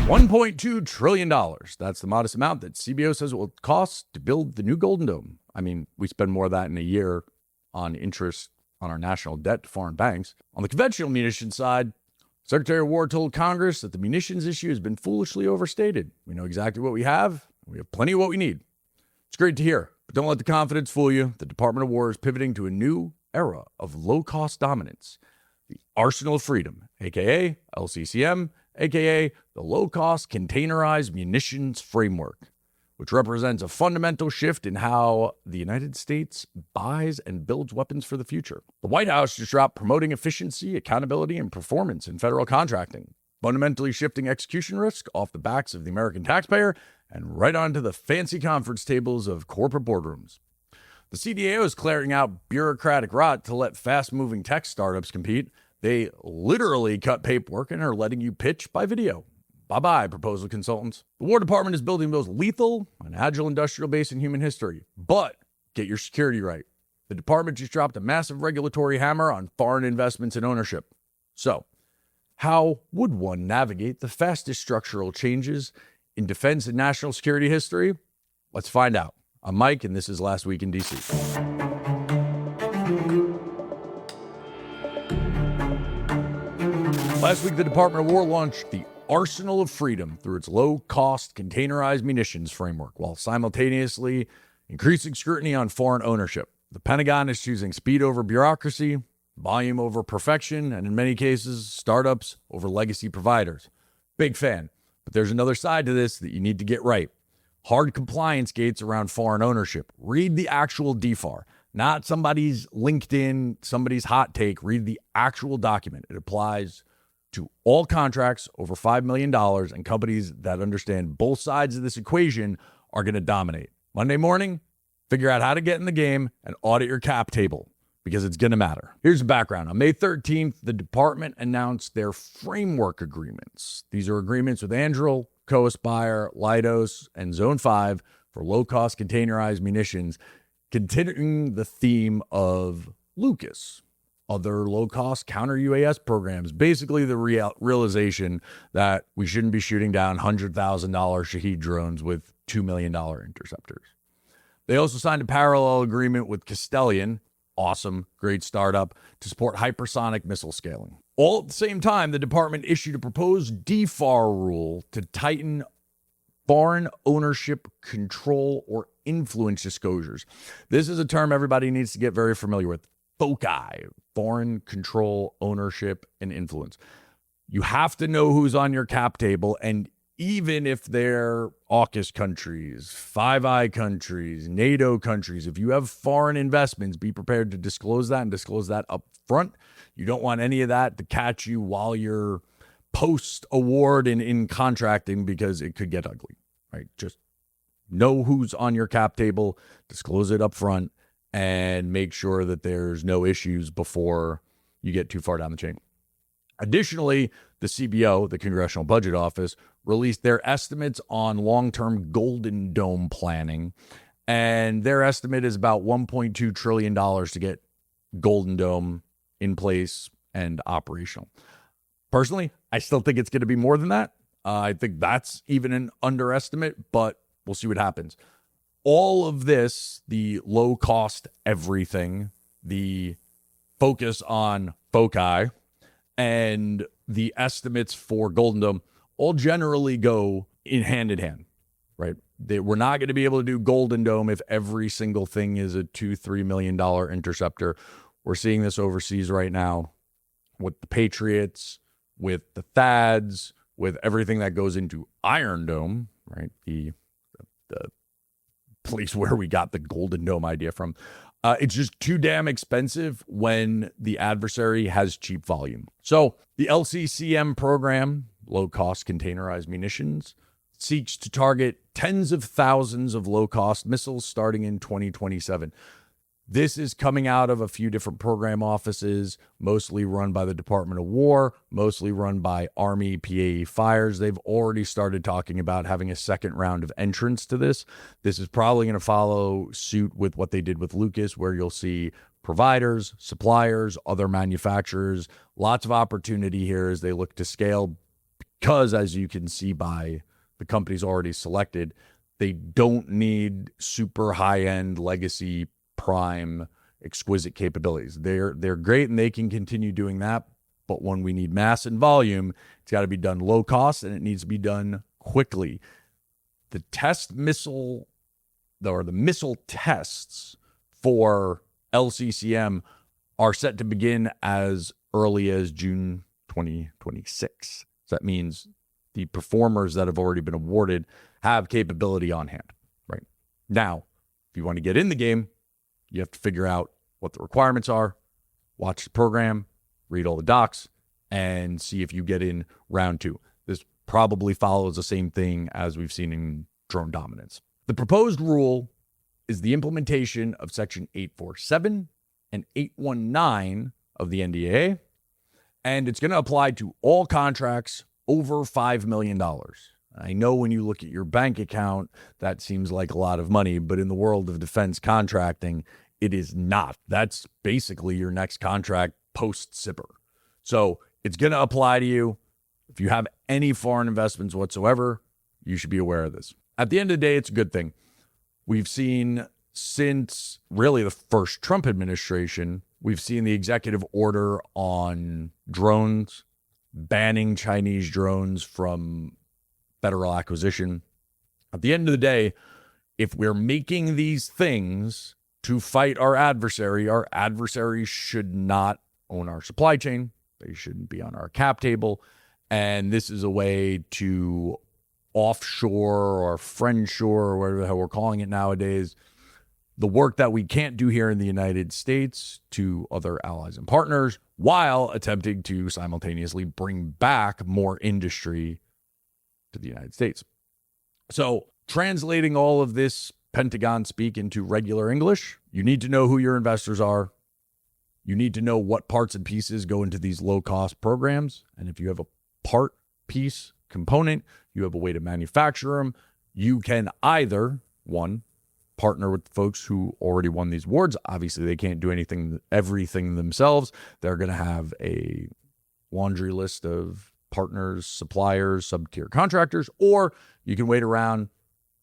$1.2 trillion. That's the modest amount that CBO says it will cost to build the new Golden Dome. I mean, we spend more of that in a year on interest on our national debt to foreign banks. On the conventional munitions side, Secretary of War told Congress that the munitions issue has been foolishly overstated. We know exactly what we have. We have plenty of what we need. It's great to hear, but don't let the confidence fool you. The Department of War is pivoting to a new era of low-cost dominance. The Arsenal of Freedom, a.k.a. LCCM, a.k.a. the Low Cost Containerized Munitions Framework, which represents a fundamental shift in how the United States buys and builds weapons for the future. The White House just dropped promoting efficiency, accountability, and performance in federal contracting, fundamentally shifting execution risk off the backs of the American taxpayer and right onto the fancy conference tables of corporate boardrooms. The CDAO is clearing out bureaucratic rot to let fast-moving tech startups compete. They literally cut paperwork and are letting you pitch by video. Bye-bye, proposal consultants. The War Department is building the most lethal and agile industrial base in human history. But get your security right. The department just dropped a massive regulatory hammer on foreign investments and ownership. So, how would one navigate the fastest structural changes in defense and national security history? Let's find out. I'm Mike, and this is Last Week in D.C. Last week, the Department of War launched the Arsenal of Freedom through its low-cost containerized munitions framework, while simultaneously increasing scrutiny on foreign ownership. The Pentagon is choosing speed over bureaucracy, volume over perfection, and in many cases, startups over legacy providers. Big fan. But there's another side to this that you need to get right. Hard compliance gates around foreign ownership. Read the actual DFAR, not somebody's LinkedIn, somebody's hot take. Read the actual document. It applies to all contracts over $5 million, and companies that understand both sides of this equation are going to dominate. Monday morning, figure out how to get in the game and audit your cap table, because it's going to matter. Here's the background. On May 13th, the department announced their framework agreements. These are agreements with Anduril, Co-Aspire, Leidos, and Zone 5 for low-cost containerized munitions, continuing the theme of AUKUS, other low-cost counter-UAS programs. Basically the realization that we shouldn't be shooting down $100,000 Shahed drones with $2 million interceptors. They also signed a parallel agreement with Castelli, awesome, great startup, to support hypersonic missile scaling. All at the same time, the department issued a proposed DFAR rule to tighten foreign ownership, control, or influence disclosures. This is a term everybody needs to get very familiar with. FOCI, foreign control, ownership, and influence. You have to know who's on your cap table, and even if they're AUKUS countries, Five Eye countries, NATO countries, if you have foreign investments, be prepared to disclose that and disclose that up front. You don't want any of that to catch you while you're post-award and in contracting, because it could get ugly, right? Just know who's on your cap table, disclose it up front, and make sure that there's no issues before you get too far down the chain. Additionally, the CBO, the Congressional Budget Office, released their estimates on long-term Golden Dome planning, and their estimate is about $1.2 trillion to get Golden Dome in place and operational. Personally, I still think it's going to be more than that. I think that's even an underestimate, but we'll see what happens. All of this, the low-cost everything, the focus on FOCI, and the estimates for Golden Dome all generally go in hand, right? We're not going to be able to do Golden Dome if every single thing is a $2-3 million interceptor. We're seeing this overseas right now with the Patriots, with the THAADs, with everything that goes into Iron Dome, right? The place where we got the Golden Dome idea from. It's just too damn expensive when the adversary has cheap volume. So the LCCM program, Low Cost Containerized Munitions, seeks to target tens of thousands of low-cost missiles starting in 2027. This is coming out of a few different program offices, mostly run by the Department of War, mostly run by Army PAE Fires. They've already started talking about having a second round of entrance to this. This is probably going to follow suit with what they did with AUKUS, where you'll see providers, suppliers, other manufacturers. Lots of opportunity here as they look to scale, because, as you can see by the companies already selected, they don't need super high-end legacy prime exquisite capabilities. They're great and they can continue doing that. But when we need mass and volume, it's got to be done low cost and it needs to be done quickly. The missile tests for LCCM are set to begin as early as June 2026. So that means the performers that have already been awarded have capability on hand, right? Now, if you want to get in the game, you have to figure out what the requirements are, watch the program, read all the docs, and see if you get in round 2. This probably follows the same thing as we've seen in drone dominance. The proposed rule is the implementation of Section 847 and 819 of the NDAA, and it's going to apply to all contracts over $5 million. I know when you look at your bank account, that seems like a lot of money, but in the world of defense contracting, it is not. That's basically your next contract post-SIPR. So it's going to apply to you. If you have any foreign investments whatsoever, you should be aware of this. At the end of the day, it's a good thing. We've seen since really the first Trump administration, we've seen the executive order on drones, banning Chinese drones from federal acquisition. At the end of the day, if we're making these things to fight our adversary should not own our supply chain. They shouldn't be on our cap table. And this is a way to offshore or friendshore, or whatever the hell we're calling it nowadays, the work that we can't do here in the United States to other allies and partners, while attempting to simultaneously bring back more industry to the United States. So translating all of this Pentagon speak into regular English, you need to know who your investors are. You need to know what parts and pieces go into these low-cost programs. And if you have a part, piece, component, you have a way to manufacture them. You can either, one, partner with folks who already won these awards. Obviously, they can't do everything themselves. They're going to have a laundry list of partners, suppliers, sub-tier contractors, or you can wait around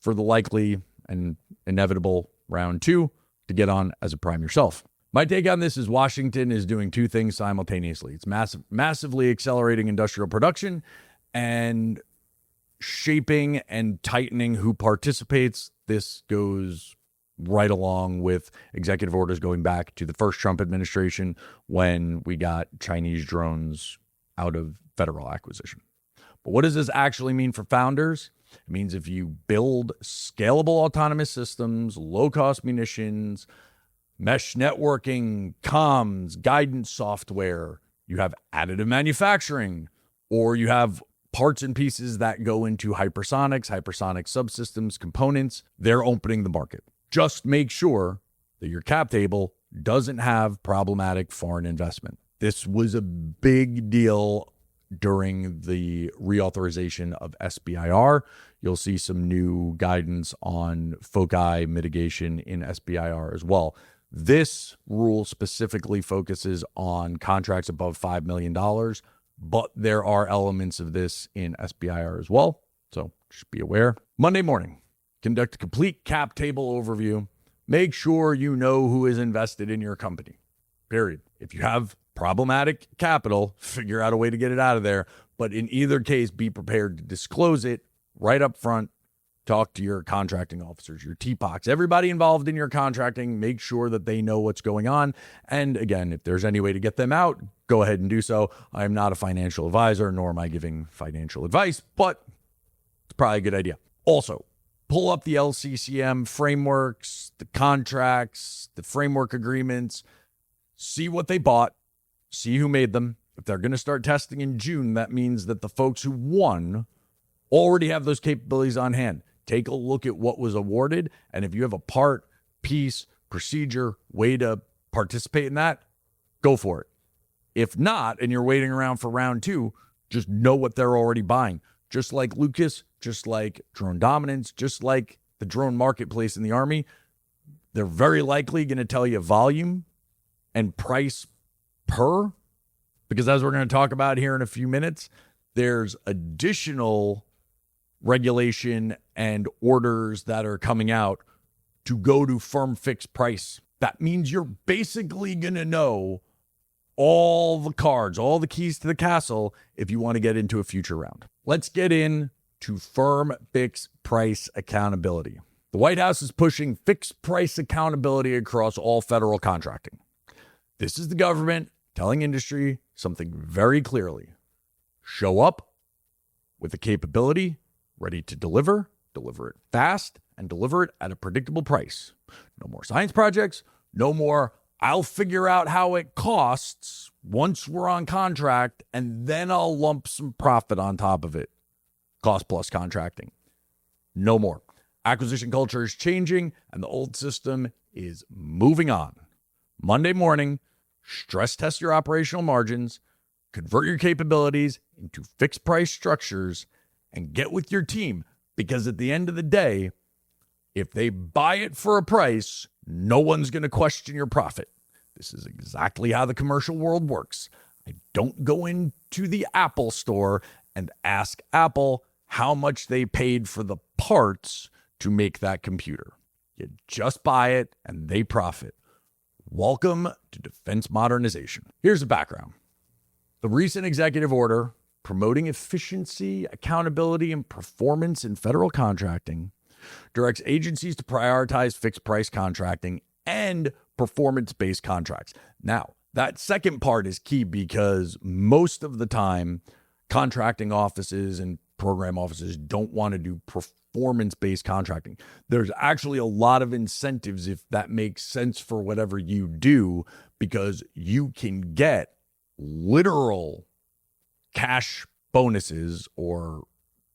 for the likely and inevitable round 2 to get on as a prime yourself. My take on this is Washington is doing two things simultaneously. It's massively accelerating industrial production and shaping and tightening who participates. This goes right along with executive orders going back to the first Trump administration when we got Chinese drones out of federal acquisition. But what does this actually mean for founders? It means if you build scalable autonomous systems, low-cost munitions, mesh networking, comms, guidance software, you have additive manufacturing, or you have parts and pieces that go into hypersonic subsystems, components, they're opening the market. Just make sure that your cap table doesn't have problematic foreign investment. This was a big deal during the reauthorization of SBIR. You'll see some new guidance on FOCI mitigation in SBIR as well. This rule specifically focuses on contracts above $5 million, but there are elements of this in SBIR as well. So just be aware. Monday morning, conduct a complete cap table overview. Make sure you know who is invested in your company, period. If you have problematic capital, figure out a way to get it out of there. But in either case, be prepared to disclose it right up front. Talk to your contracting officers, your TPOCs, everybody involved in your contracting. Make sure that they know what's going on. And again, if there's any way to get them out, go ahead and do so. I am not a financial advisor, nor am I giving financial advice, but it's probably a good idea. Also, pull up the LCCM frameworks, the contracts, the framework agreements, see what they bought, see who made them. If they're going to start testing in June, that means that the folks who won already have those capabilities on hand. Take a look at what was awarded, and if you have a part, piece, procedure, way to participate in that, go for it. If not, and you're waiting around for round 2, just know what they're already buying. Just like Lucas, just like drone dominance, just like the drone marketplace in the Army, they're very likely going to tell you volume and price per, because as we're going to talk about here in a few minutes, there's additional regulation and orders that are coming out to go to firm fixed price. That means you're basically going to know all the cards, all the keys to the castle if you want to get into a future round. Let's get into firm fixed price accountability. The White House is pushing fixed price accountability across all federal contracting. This is the government telling industry something very clearly. Show up with the capability, ready to deliver it fast, and deliver it at a predictable price. No more science projects, no more I'll figure out how it costs once we're on contract, and then I'll lump some profit on top of it. Cost plus contracting. No more. Acquisition culture is changing, and the old system is moving on. Monday morning, stress test your operational margins, convert your capabilities into fixed price structures, and get with your team, because at the end of the day, if they buy it for a price, no one's going to question your profit. This is exactly how the commercial world works. I don't go into the Apple store and ask Apple how much they paid for the parts to make that computer. You just buy it and they profit. Welcome to defense modernization. Here's the background. The recent executive order promoting efficiency, accountability, and performance in federal contracting directs agencies to prioritize fixed price contracting and performance-based contracts. Now, that second part is key because most of the time, contracting offices and program offices don't want to do performance-based contracting. There's actually a lot of incentives if that makes sense for whatever you do, because you can get literal cash bonuses or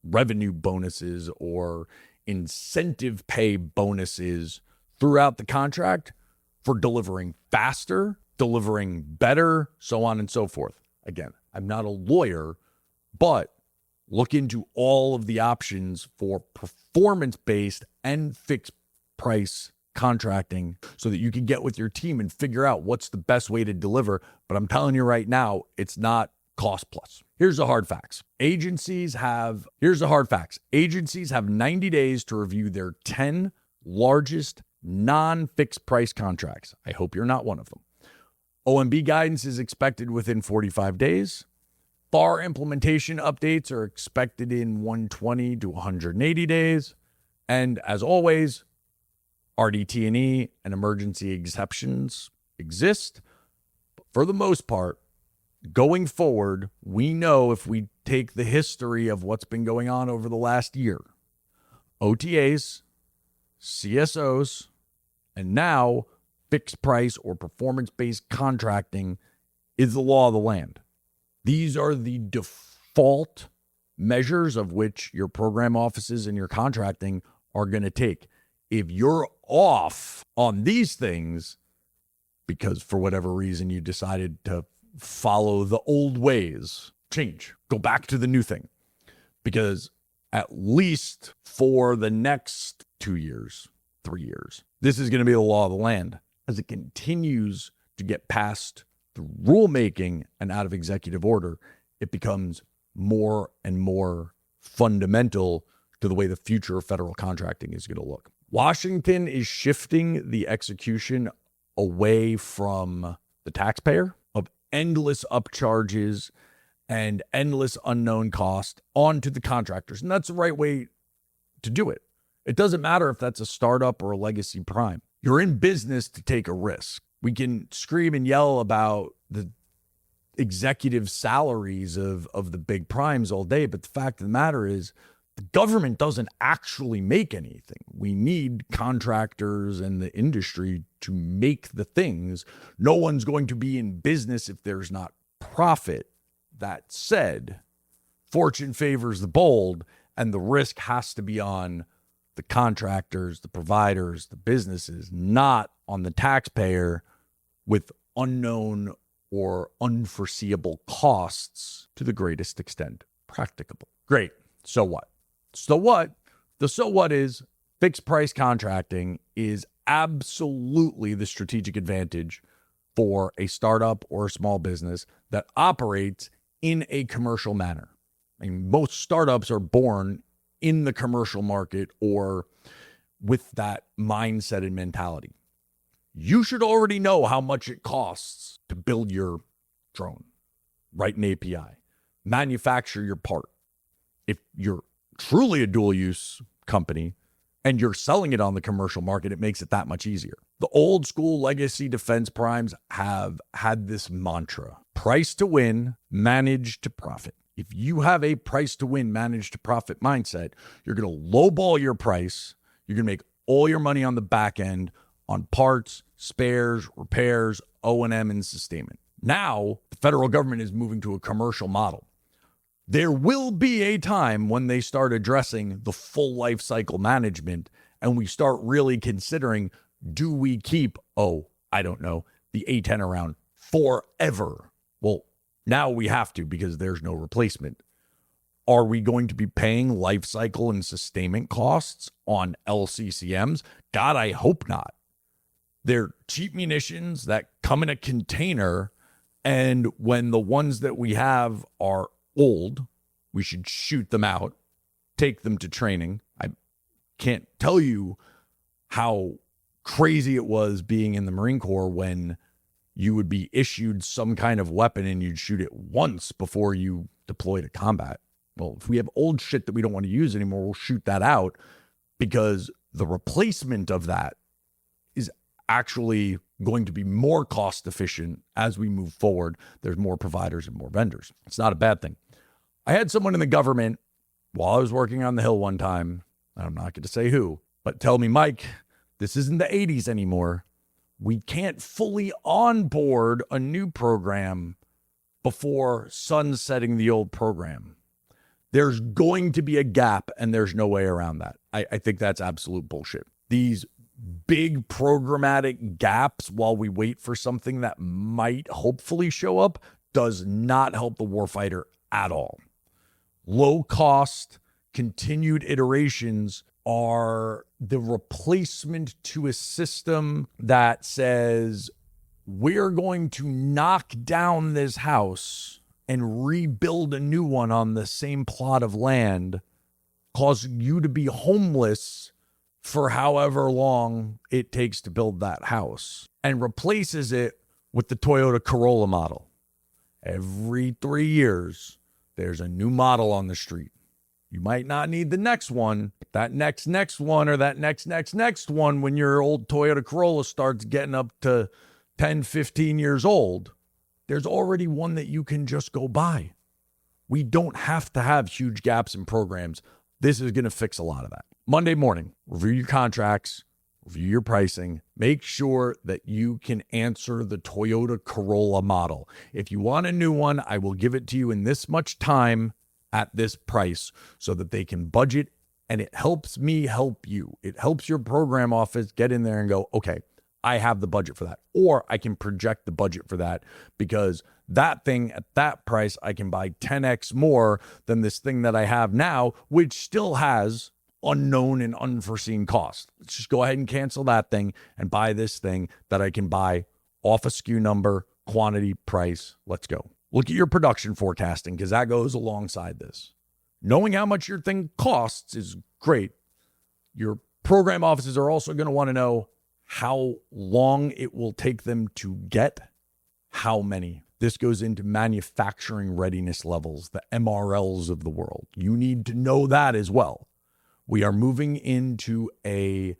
revenue bonuses or incentive pay bonuses throughout the contract for delivering faster, delivering better, so on and so forth. Again, I'm not a lawyer, but look into all of the options for performance-based and fixed price contracting so that you can get with your team and figure out what's the best way to deliver. But I'm telling you right now, it's not cost plus. Here's the hard facts. Agencies have 90 days to review their 10 largest non-fixed price contracts. I hope you're not one of them. OMB guidance is expected within 45 days. FAR implementation updates are expected in 120 to 180 days. And as always, RDT&E and emergency exceptions exist. But for the most part, going forward, we know if we take the history of what's been going on over the last year, OTAs, CSOs, and now fixed price or performance-based contracting is the law of the land. These are the default measures of which your program offices and your contracting are going to take. If you're off on these things, because for whatever reason you decided to follow the old ways, change, go back to the new thing. Because at least for the next 2 years, 3 years, this is going to be the law of the land as it continues to get past the rulemaking and out of executive order. It becomes more and more fundamental to the way the future of federal contracting is going to look. Washington is shifting the execution away from the taxpayer of endless upcharges and endless unknown cost onto the contractors. And that's the right way to do it. It doesn't matter if that's a startup or a legacy prime. You're in business to take a risk. We can scream and yell about the executive salaries of the big primes all day, but the fact of the matter is the government doesn't actually make anything. We need contractors and the industry to make the things. No one's going to be in business if there's not profit. That said, fortune favors the bold, and the risk has to be on the contractors, the providers, the businesses, not on the taxpayer with unknown or unforeseeable costs to the greatest extent practicable. Great. So what? So what? The so what is fixed price contracting is absolutely the strategic advantage for a startup or a small business that operates in a commercial manner. I mean, most startups are born in the commercial market or with that mindset and mentality. You should already know how much it costs to build your drone, write an API, manufacture your part. If you're truly a dual use company and you're selling it on the commercial market, it makes it that much easier. The old school legacy defense primes have had this mantra: price to win, manage to profit. If you have a price to win, manage to profit mindset, you're going to lowball your price. You're going to make all your money on the back end on parts, spares, repairs, O&M, and sustainment. Now, the federal government is moving to a commercial model. There will be a time when they start addressing the full life cycle management and we start really considering, do we keep, the A-10 around forever? Well, now we have to because there's no replacement. Are we going to be paying life cycle and sustainment costs on LCCMs? God, I hope not. They're cheap munitions that come in a container, and when the ones that we have are old, we should shoot them out, take them to training. I can't tell you how crazy it was being in the Marine Corps when you would be issued some kind of weapon and you'd shoot it once before you deploy to combat. Well, if we have old shit that we don't want to use anymore, we'll shoot that out because the replacement of that is actually going to be more cost efficient as we move forward. There's more providers and more vendors. It's not a bad thing. I had someone in the government while I was working on the Hill one time, I'm not going to say who, but tell me, Mike, this isn't the 80s anymore. We can't fully onboard a new program before sunsetting the old program. There's going to be a gap, and there's no way around that. I think that's absolute bullshit. These big programmatic gaps while we wait for something that might hopefully show up does not help the warfighter at all. Low cost, continued iterations are the replacement to a system that says, we're going to knock down this house and rebuild a new one on the same plot of land, causing you to be homeless for however long it takes to build that house, and replaces it with the Toyota Corolla model. Every 3 years, there's a new model on the street. You might not need the next one, but that next one or that next one, when your old Toyota Corolla starts getting up to 10, 15 years old, there's already one that you can just go buy. We don't have to have huge gaps in programs. This is going to fix a lot of that. Monday morning, review your contracts, review your pricing, make sure that you can answer the Toyota Corolla model. If you want a new one, I will give it to you in this much time at this price so that they can budget, and it helps me help you. It helps your program office get in there and go, okay, I have the budget for that, or I can project the budget for that because that thing at that price, I can buy 10x more than this thing that I have now, which still has unknown and unforeseen costs. Let's just go ahead and cancel that thing and buy this thing that I can buy off a SKU number, quantity, price. Let's go. Look at your production forecasting because that goes alongside this. Knowing how much your thing costs is great. Your program offices are also going to want to know how long it will take them to get how many. This goes into manufacturing readiness levels, the MRLs of the world. You need to know that as well. We are moving into a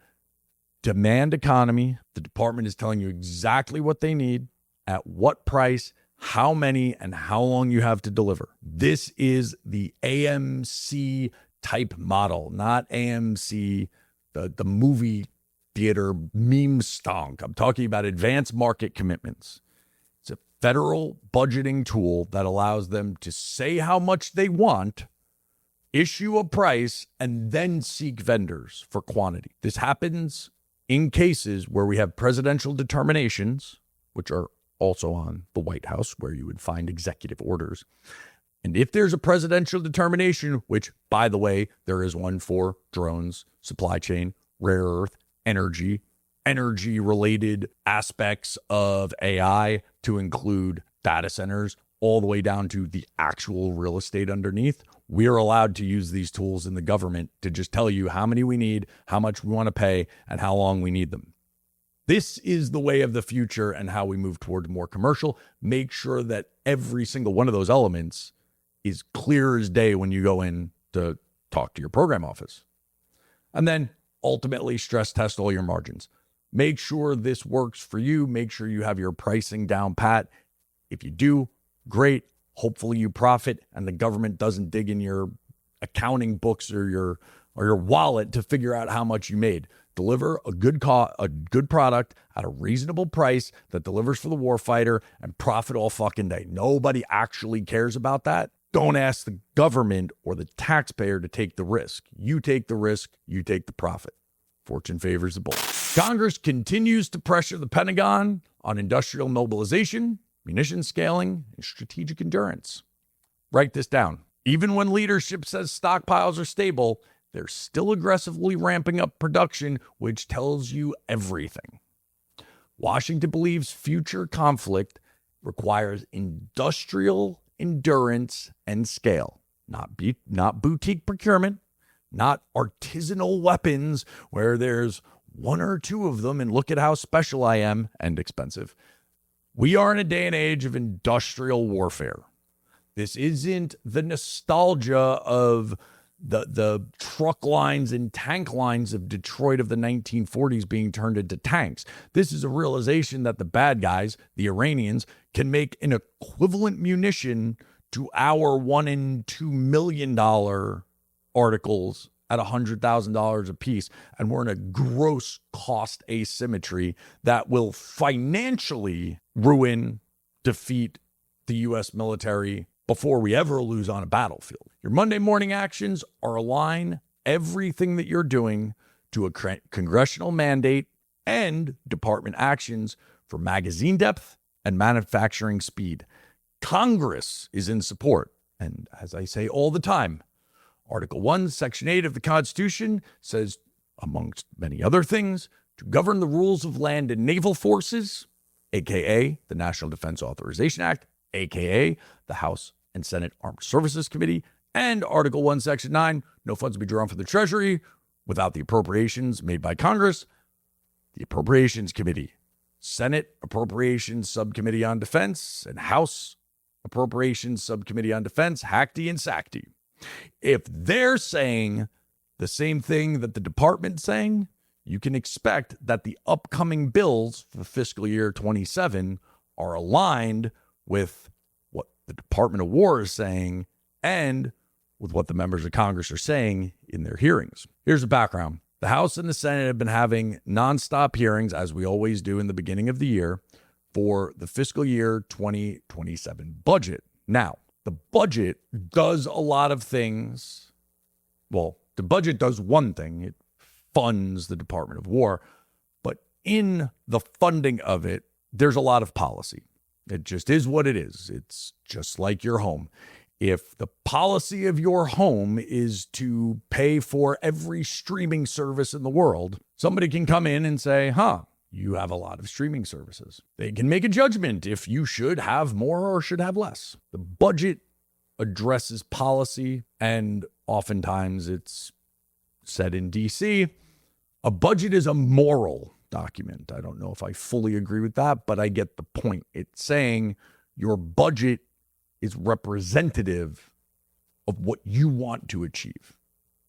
demand economy. The department is telling you exactly what they need, at what price, how many, and how long you have to deliver. This is the AMC type model, not AMC, the movie theater meme stonk. I'm talking about advanced market commitments. It's a federal budgeting tool that allows them to say how much they want, issue a price, and then seek vendors for quantity. This happens in cases where we have presidential determinations, which are also on the White House, where you would find executive orders. And if there's a presidential determination, which, by the way, there is one for drones, supply chain, rare earth, energy-related aspects of AI to include data centers, all the way down to the actual real estate underneath. We are allowed to use these tools in the government to just tell you how many we need, how much we want to pay, and how long we need them. This is the way of the future and how we move toward more commercial. Make sure that every single one of those elements is clear as day when you go in to talk to your program office. And then ultimately stress test all your margins. Make sure this works for you. Make sure you have your pricing down pat. If you do, great. Hopefully you profit and the government doesn't dig in your accounting books or your wallet to figure out how much you made. Deliver a good product at a reasonable price that delivers for the warfighter and profit all fucking day. Nobody actually cares about that. Don't ask the government or the taxpayer to take the risk. You take the risk, you take the profit. Fortune favors the bold. Congress continues to pressure the Pentagon on industrial mobilization, munition scaling, and strategic endurance. Write this down. Even when leadership says stockpiles are stable, they're still aggressively ramping up production, which tells you everything. Washington believes future conflict requires industrial endurance and scale, not boutique procurement, not artisanal weapons where there's one or two of them and look at how special I am and expensive. We are in a day and age of industrial warfare. This isn't the nostalgia of the truck lines and tank lines of Detroit of the 1940s being turned into tanks. This is a realization that the bad guys, the Iranians, can make an equivalent munition to our $1 and $2 million articles at $100,000 a piece. And we're in a gross cost asymmetry that will financially ruin, defeat the U.S. military before we ever lose on a battlefield. Your Monday morning actions are align everything that you're doing to a congressional mandate and department actions for magazine depth and manufacturing speed. Congress is in support. And as I say all the time, Article 1, Section 8 of the Constitution says, amongst many other things, to govern the rules of land and naval forces, a.k.a. the National Defense Authorization Act, a.k.a. the House and Senate Armed Services Committee, and Article 1, Section 9, no funds to be drawn from the Treasury without the appropriations made by Congress, the Appropriations Committee, Senate Appropriations Subcommittee on Defense, and House Appropriations Subcommittee on Defense, HACD and SACD. If they're saying the same thing that the department's saying, you can expect that the upcoming bills for fiscal year 27 are aligned with what the Department of War is saying and with what the members of Congress are saying in their hearings. Here's the background. The House and the Senate have been having nonstop hearings, as we always do in the beginning of the year, for the fiscal year 2027 budget. Now, the budget does a lot of things. Well, the budget does one thing. It funds the Department of War. But in the funding of it, there's a lot of policy. It just is what it is. It's just like your home. If the policy of your home is to pay for every streaming service in the world, somebody can come in and say, you have a lot of streaming services. They can make a judgment if you should have more or should have less. The budget addresses policy, and oftentimes it's said in DC, a budget is a moral document. I don't know if I fully agree with that, but I get the point. It's saying your budget is representative of what you want to achieve.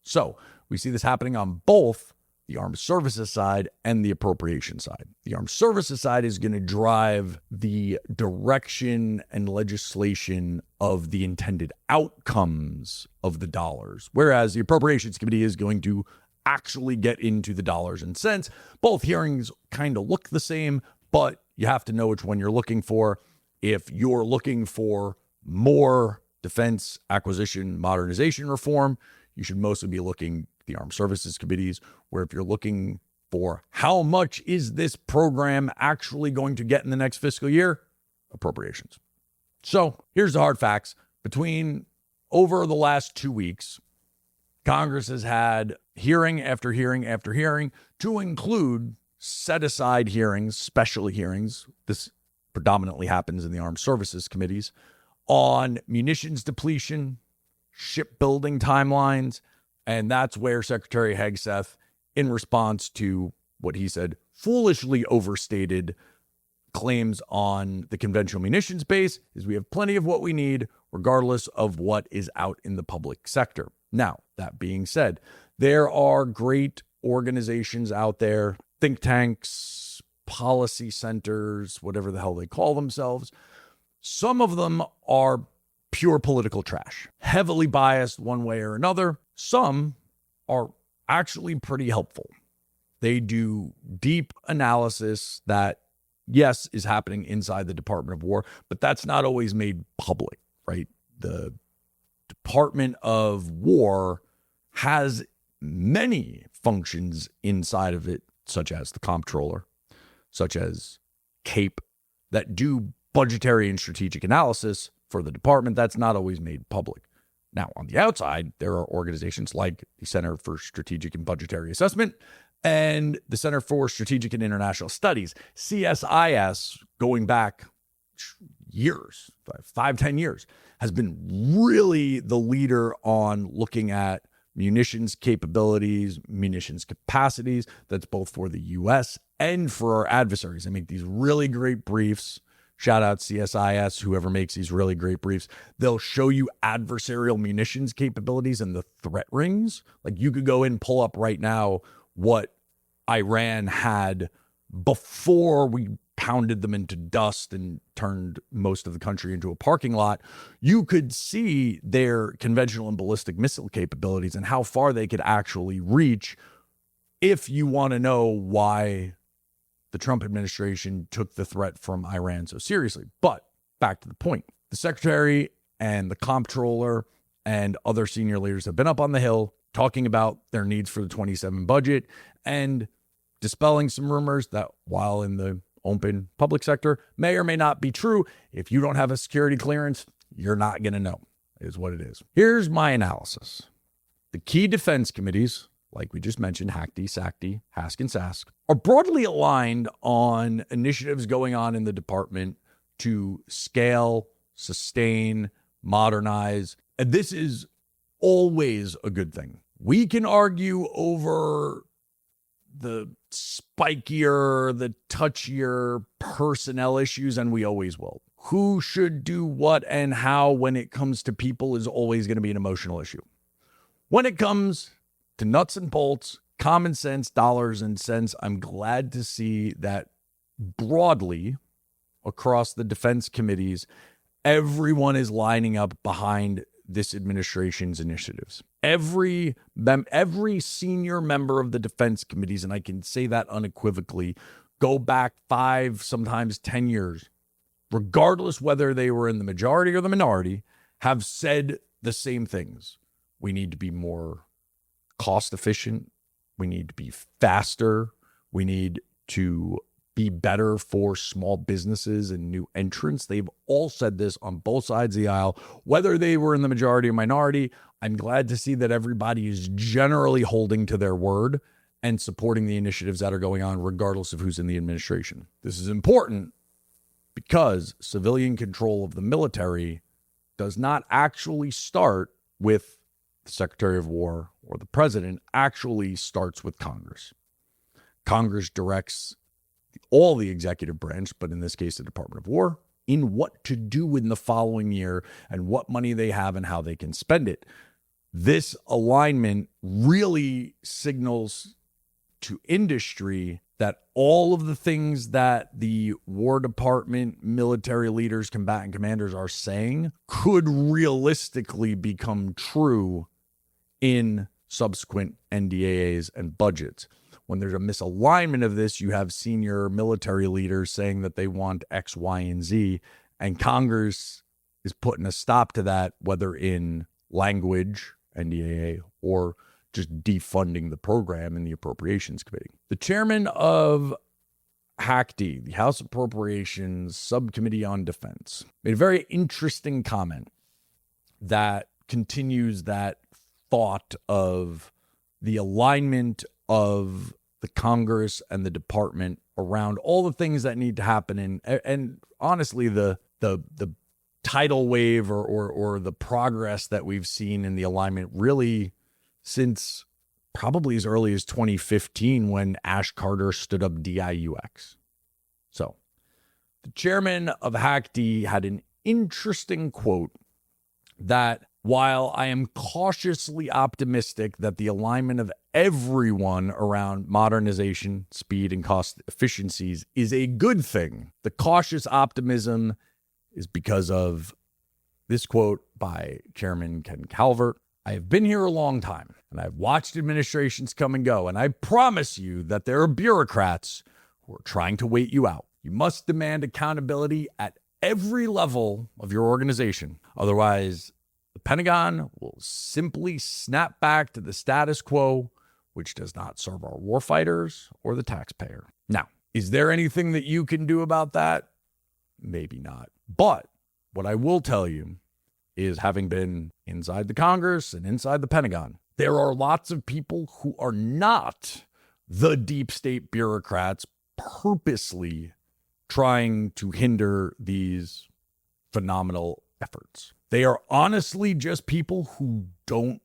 So we see this happening on both the armed services side and the appropriation side. The armed services side is going to drive the direction and legislation of the intended outcomes of the dollars, whereas the appropriations committee is going to actually get into the dollars and cents. Both hearings kind of look the same, but you have to know which one you're looking for. If you're looking for more defense acquisition modernization reform, you should mostly be looking at the armed services committees, where if you're looking for how much is this program actually going to get in the next fiscal year, appropriations. So here's the hard facts. Over the last 2 weeks, Congress has had hearing after hearing after hearing, to include set-aside hearings, special hearings. This predominantly happens in the armed services committees, on munitions depletion, shipbuilding timelines. And that's where Secretary Hegseth, in response to what he said, foolishly overstated claims on the conventional munitions base, is we have plenty of what we need, regardless of what is out in the public sector. Now, that being said, there are great organizations out there, think tanks, policy centers, whatever the hell they call themselves. Some of them are pure political trash, heavily biased one way or another. Some are actually pretty helpful. They do deep analysis that, yes, is happening inside the Department of War, but that's not always made public, right? The Department of War has many functions inside of it, such as the comptroller, such as CAPE, that do budgetary and strategic analysis for the department. That's not always made public. Now, on the outside, there are organizations like the Center for Strategic and Budgetary Assessment and the Center for Strategic and International Studies, CSIS, going back years, 5-10 years, has been really the leader on looking at munitions capabilities, munitions capacities. That's both for the U.S. and for our adversaries. They make these really great briefs. Shout out CSIS, whoever makes these really great briefs. They'll show you adversarial munitions capabilities and the threat rings. Like, you could go in and pull up right now what Iran had before we pounded them into dust and turned most of the country into a parking lot. You could see their conventional and ballistic missile capabilities and how far they could actually reach if you want to know why the Trump administration took the threat from Iran so seriously. But back to the point, the secretary and the comptroller and other senior leaders have been up on the Hill talking about their needs for the 27 budget and dispelling some rumors that, while in the open public sector, may or may not be true. If you don't have a security clearance, you're not going to know, is what it is. Here's my analysis. The key defense committees, like we just mentioned, HACD, SACD, HASC, and SASC, are broadly aligned on initiatives going on in the department to scale, sustain, modernize. And this is always a good thing. We can argue over the spikier, the touchier personnel issues, and we always will. Who should do what and how when it comes to people is always going to be an emotional issue. When it comes to nuts and bolts, common sense, dollars and cents, I'm glad to see that broadly across the defense committees, everyone is lining up behind this administration's initiatives. Every senior member of the defense committees, and I can say that unequivocally, go back 5, sometimes 10 years, regardless whether they were in the majority or the minority, have said the same things. We need to be more cost efficient. We need to be faster. We need to be better for small businesses and new entrants. They've all said this on both sides of the aisle, whether they were in the majority or minority. I'm glad to see that everybody is generally holding to their word and supporting the initiatives that are going on, regardless of who's in the administration. This is important because civilian control of the military does not actually start with the Secretary of War or the president, actually starts with Congress. Congress directs all the executive branch, but in this case, the Department of War, in what to do in the following year and what money they have and how they can spend it. This alignment really signals to industry that all of the things that the War Department, military leaders, combatant commanders are saying could realistically become true in subsequent NDAAs and budgets. When there's a misalignment of this, you have senior military leaders saying that they want X, Y, and Z, and Congress is putting a stop to that, whether in language, NDAA, or just defunding the program in the Appropriations Committee. The chairman of HACD, the House Appropriations Subcommittee on Defense, made a very interesting comment that continues that thought of the alignment of the Congress and the department around all the things that need to happen. And honestly, the tidal wave or the progress that we've seen in the alignment really since probably as early as 2015 when Ash Carter stood up DIUX. So the chairman of HACD had an interesting quote that while I am cautiously optimistic that the alignment of everyone around modernization, speed, and cost efficiencies is a good thing, the cautious optimism is because of this quote by Chairman Ken Calvert. I have been here a long time, and I've watched administrations come and go, and I promise you that there are bureaucrats who are trying to wait you out. You must demand accountability at every level of your organization. Otherwise, the Pentagon will simply snap back to the status quo, which does not serve our warfighters or the taxpayer. Now, is there anything that you can do about that? Maybe not. But what I will tell you is, having been inside the Congress and inside the Pentagon, there are lots of people who are not the deep state bureaucrats purposely trying to hinder these phenomenal efforts. They are honestly just people who don't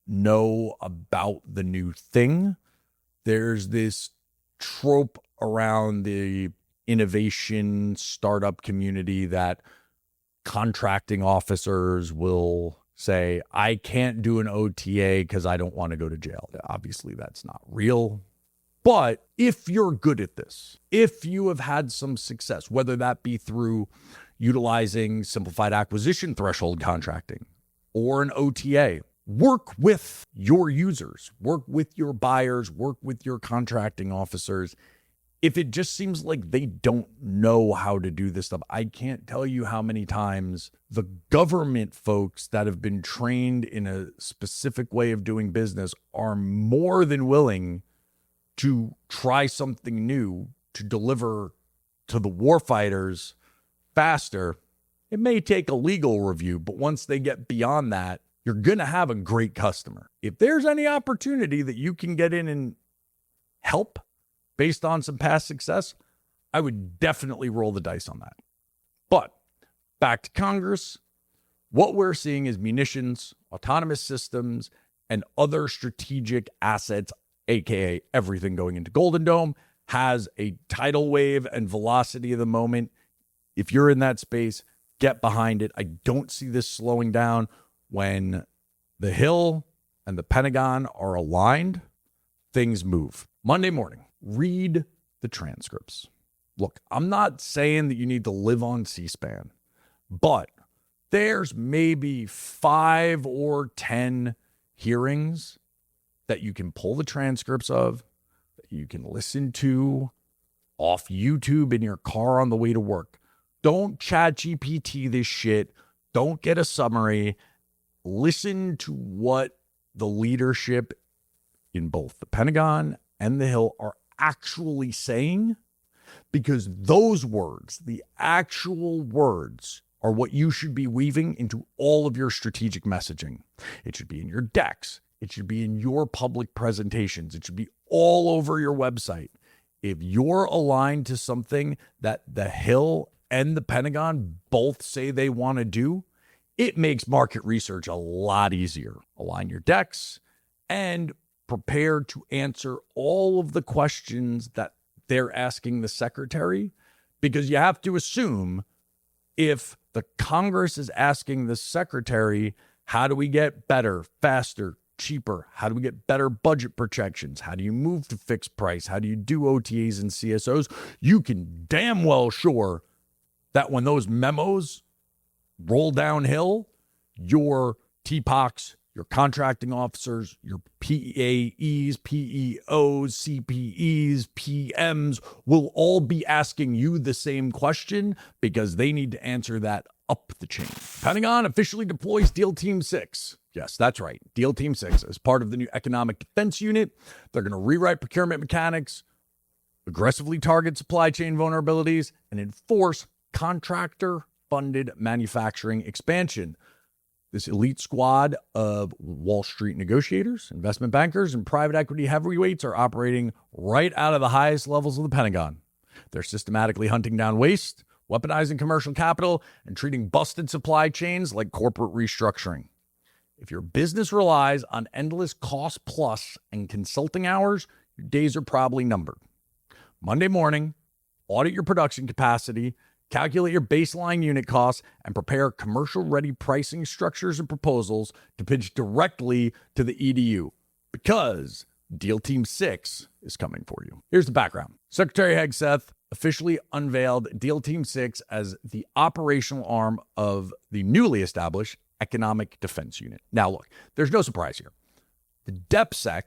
know about the new thing. There's this trope around the innovation startup community that contracting officers will say, I can't do an OTA because I don't want to go to jail. Obviously, that's not real. But if you're good at this, if you have had some success, whether that be through utilizing simplified acquisition threshold contracting or an OTA, work with your users, work with your buyers, work with your contracting officers. If it just seems like they don't know how to do this stuff, I can't tell you how many times the government folks that have been trained in a specific way of doing business are more than willing to try something new to deliver to the warfighters faster. It may take a legal review, but once they get beyond that, you're going to have a great customer. If there's any opportunity that you can get in and help based on some past success, I would definitely roll the dice on that. But back to Congress, what we're seeing is munitions, autonomous systems, and other strategic assets, aka everything going into Golden Dome, has a tidal wave and velocity of the moment. If you're in that space, get behind it. I don't see this slowing down. When the Hill and the Pentagon are aligned, things move. Monday morning, read the transcripts. Look, I'm not saying that you need to live on C-SPAN, but there's maybe 5 or 10 hearings that you can pull the transcripts of, that you can listen to off YouTube in your car on the way to work. Don't ChatGPT this shit. Don't get a summary. Listen to what the leadership in both the Pentagon and the Hill are actually saying, because those words, the actual words, are what you should be weaving into all of your strategic messaging. It should be in your decks. It should be in your public presentations. It should be all over your website. If you're aligned to something that the Hill and the Pentagon both say they want to do, it makes market research a lot easier. Align your decks and prepare to answer all of the questions that they're asking the secretary, because you have to assume if the Congress is asking the secretary, how do we get better, faster, cheaper? How do we get better budget projections? How do you move to fixed price? How do you do OTAs and CSOs? You can damn well sure that when those memos roll downhill, your TPOCs, your contracting officers, your PAEs, PEOs, CPEs, PMs will all be asking you the same question, because they need to answer that up the chain. Pentagon officially deploys DEAL Team 6. Yes, that's right. DEAL Team 6 as part of the new Economic Defense Unit. They're going to rewrite procurement mechanics, aggressively target supply chain vulnerabilities, and enforce contractor-funded manufacturing expansion. This elite squad of Wall Street negotiators, investment bankers, and private equity heavyweights are operating right out of the highest levels of the Pentagon. They're systematically hunting down waste, weaponizing commercial capital, and treating busted supply chains like corporate restructuring. If your business relies on endless cost plus and consulting hours, your days are probably numbered. Monday morning, audit your production capacity, calculate your baseline unit costs, and prepare commercial-ready pricing structures and proposals to pitch directly to the EDU, because Deal Team 6 is coming for you. Here's the background. Secretary Hegseth officially unveiled Deal Team 6 as the operational arm of the newly established Economic Defense Unit. Now, look, there's no surprise here. The DepSec,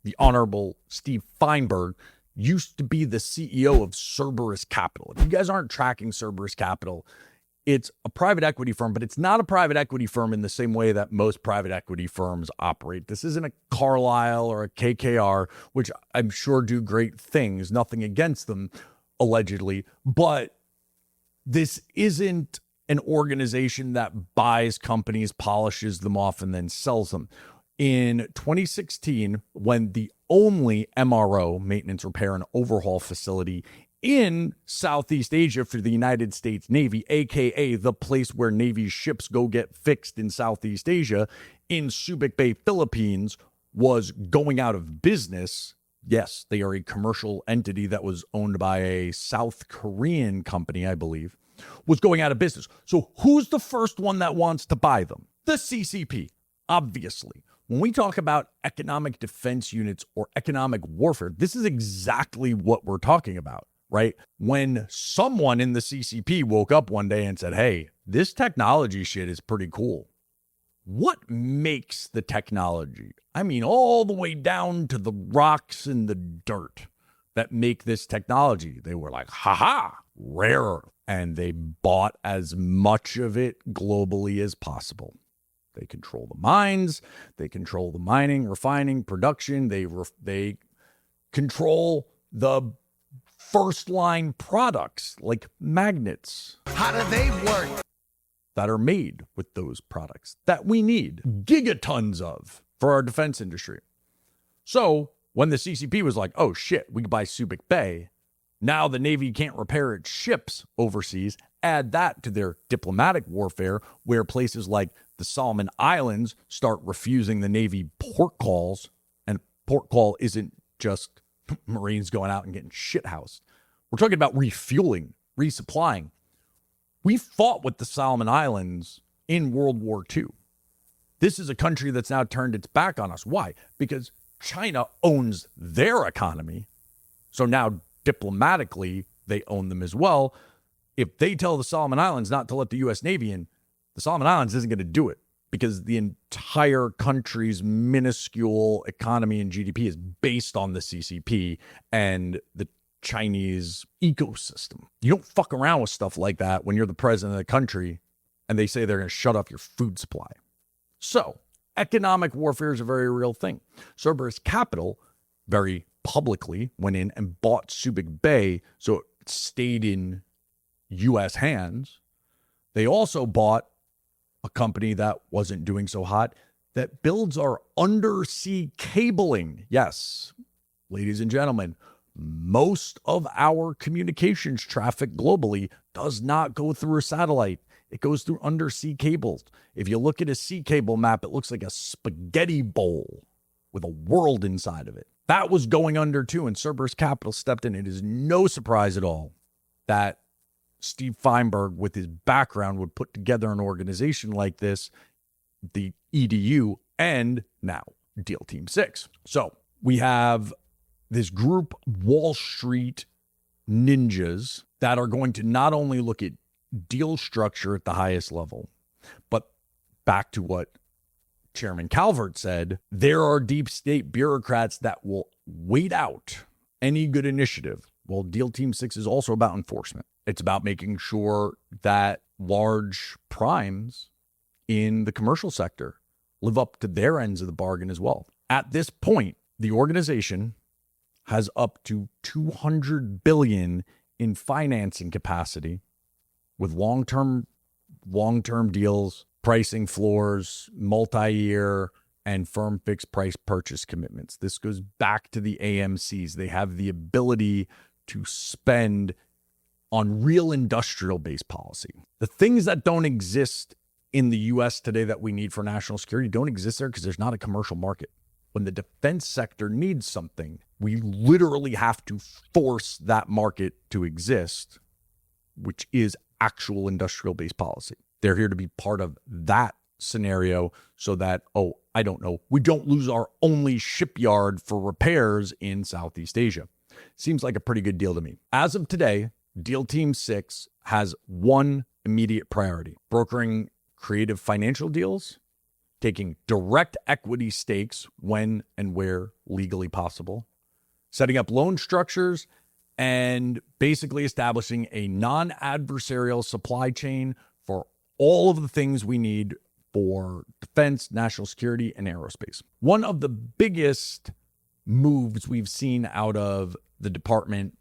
the Honorable Steve Feinberg, used to be the CEO of Cerberus Capital. If you guys aren't tracking Cerberus Capital, it's a private equity firm, but it's not a private equity firm in the same way that most private equity firms operate. This isn't a Carlyle or a KKR, which I'm sure do great things, nothing against them, allegedly, but this isn't an organization that buys companies, polishes them off, and then sells them. In 2016, when the only MRO, maintenance, repair, and overhaul facility in Southeast Asia for the United States Navy, aka the place where Navy ships go get fixed in Southeast Asia, in Subic Bay, Philippines, was going out of business. Yes, they are a commercial entity that was owned by a South Korean company, I believe, was going out of business. So who's the first one that wants to buy them? The CCP, obviously. When we talk about economic defense units or economic warfare, this is exactly what we're talking about, right? When someone in the CCP woke up one day and said, hey, this technology shit is pretty cool. What makes the technology? I mean, all the way down to the rocks and the dirt that make this technology. They were like, haha, rarer. And they bought as much of it globally as possible. They control the mines. They control the mining, refining, production. They control the first line products like magnets. How do they work? That are made with those products that we need gigatons of for our defense industry. So when the CCP was like, oh shit, we can buy Subic Bay. Now the Navy can't repair its ships overseas. Add that to their diplomatic warfare, where places like the Solomon Islands start refusing the Navy port calls. And port call isn't just Marines going out and getting shithoused. We're talking about refueling, resupplying. We fought with the Solomon Islands in World War II. This is a country that's now turned its back on us. Why? Because China owns their economy. So now diplomatically, they own them as well. If they tell the Solomon Islands not to let the U.S. Navy in, the Solomon Islands isn't going to do it because the entire country's minuscule economy and GDP is based on the CCP and the Chinese ecosystem. You don't fuck around with stuff like that when you're the president of the country and they say they're going to shut off your food supply. So economic warfare is a very real thing. Cerberus Capital very publicly went in and bought Subic Bay, so it stayed in U.S. hands. They also bought a company that wasn't doing so hot that builds our undersea cabling. Yes, ladies and gentlemen, most of our communications traffic globally does not go through a satellite. It goes through undersea cables. If you look at a sea cable map, it looks like a spaghetti bowl with a world inside of it. That was going under too, and Cerberus Capital stepped in. It is no surprise at all that Steve Feinberg, with his background, would put together an organization like this, the EDU, and now Deal Team 6. So we have this group, Wall Street ninjas, that are going to not only look at deal structure at the highest level, but back to what Chairman Calvert said, there are deep state bureaucrats that will wait out any good initiative. Well, Deal Team 6 is also about enforcement. It's about making sure that large primes in the commercial sector live up to their ends of the bargain as well. At this point, the organization has up to $200 billion in financing capacity with long-term deals, pricing floors, multi-year, and firm fixed price purchase commitments. This goes back to the AMCs. They have the ability to spend on real industrial base policy. The things that don't exist in the US today that we need for national security don't exist there because there's not a commercial market. When the defense sector needs something, we literally have to force that market to exist, which is actual industrial base policy. They're here to be part of that scenario so that, we don't lose our only shipyard for repairs in Southeast Asia. Seems like a pretty good deal to me. As of today, Deal Team 6 has one immediate priority: brokering creative financial deals, taking direct equity stakes when and where legally possible, setting up loan structures, and basically establishing a non-adversarial supply chain for all of the things we need for defense, national security, and aerospace. One of the biggest moves we've seen out of the department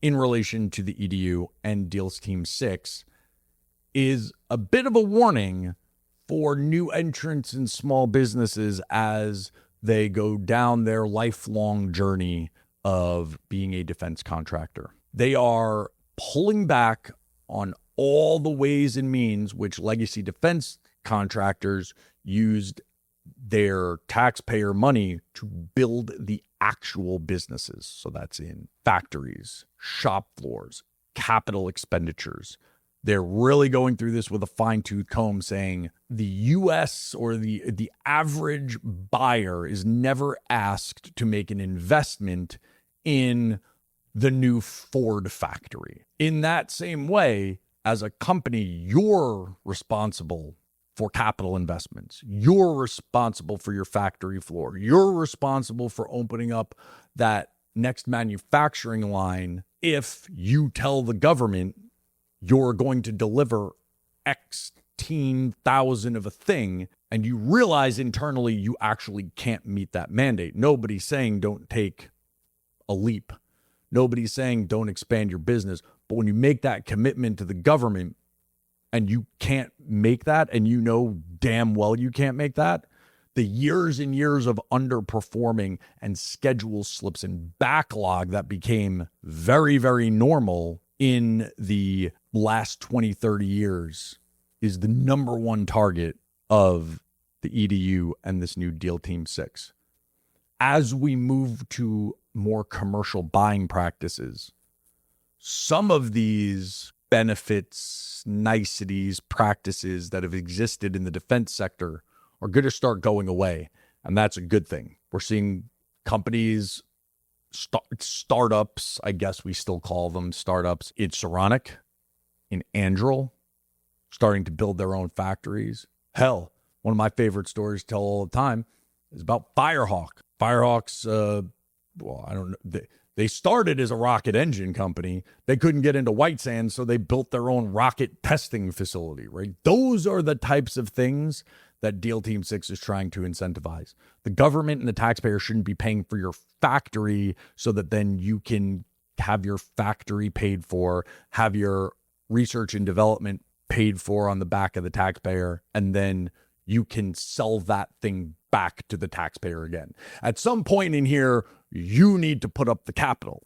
in relation to the EDU and Deals Team 6 is a bit of a warning for new entrants and small businesses as they go down their lifelong journey of being a defense contractor. They are pulling back on all the ways and means which legacy defense contractors used their taxpayer money to build the actual businesses. So that's in factories, shop floors, capital expenditures. They're really going through this with a fine-tooth comb, saying the U.S. or the average buyer is never asked to make an investment in the new Ford factory. In that same way, as a company, you're responsible for capital investments. You're responsible for your factory floor. You're responsible for opening up that next manufacturing line if you tell the government you're going to deliver X thousand of a thing, and you realize internally you actually can't meet that mandate. Nobody's saying don't take a leap. Nobody's saying don't expand your business. But when you make that commitment to the government and you can't make that, and you know damn well you can't make that, the years and years of underperforming and schedule slips and backlog that became very, very normal in the last 20, 30 years is the number one target of the EDU and this new Deal Team 6. As we move to more commercial buying practices, some of these benefits, niceties, practices that have existed in the defense sector are going to start going away. And that's a good thing. We're seeing companies, startups, I guess we still call them startups, in Saronic, in Anduril, starting to build their own factories. Hell, one of my favorite stories to tell all the time is about Firehawk. Firehawk's, I don't know, they started as a rocket engine company. They couldn't get into white sand, so they built their own rocket testing facility, right? Those are the types of things that Deal Team 6 is trying to incentivize. The government and the taxpayer shouldn't be paying for your factory so that then you can have your factory paid for, have your research and development paid for on the back of the taxpayer, and then you can sell that thing back to the taxpayer again. At some point in here, you need to put up the capital.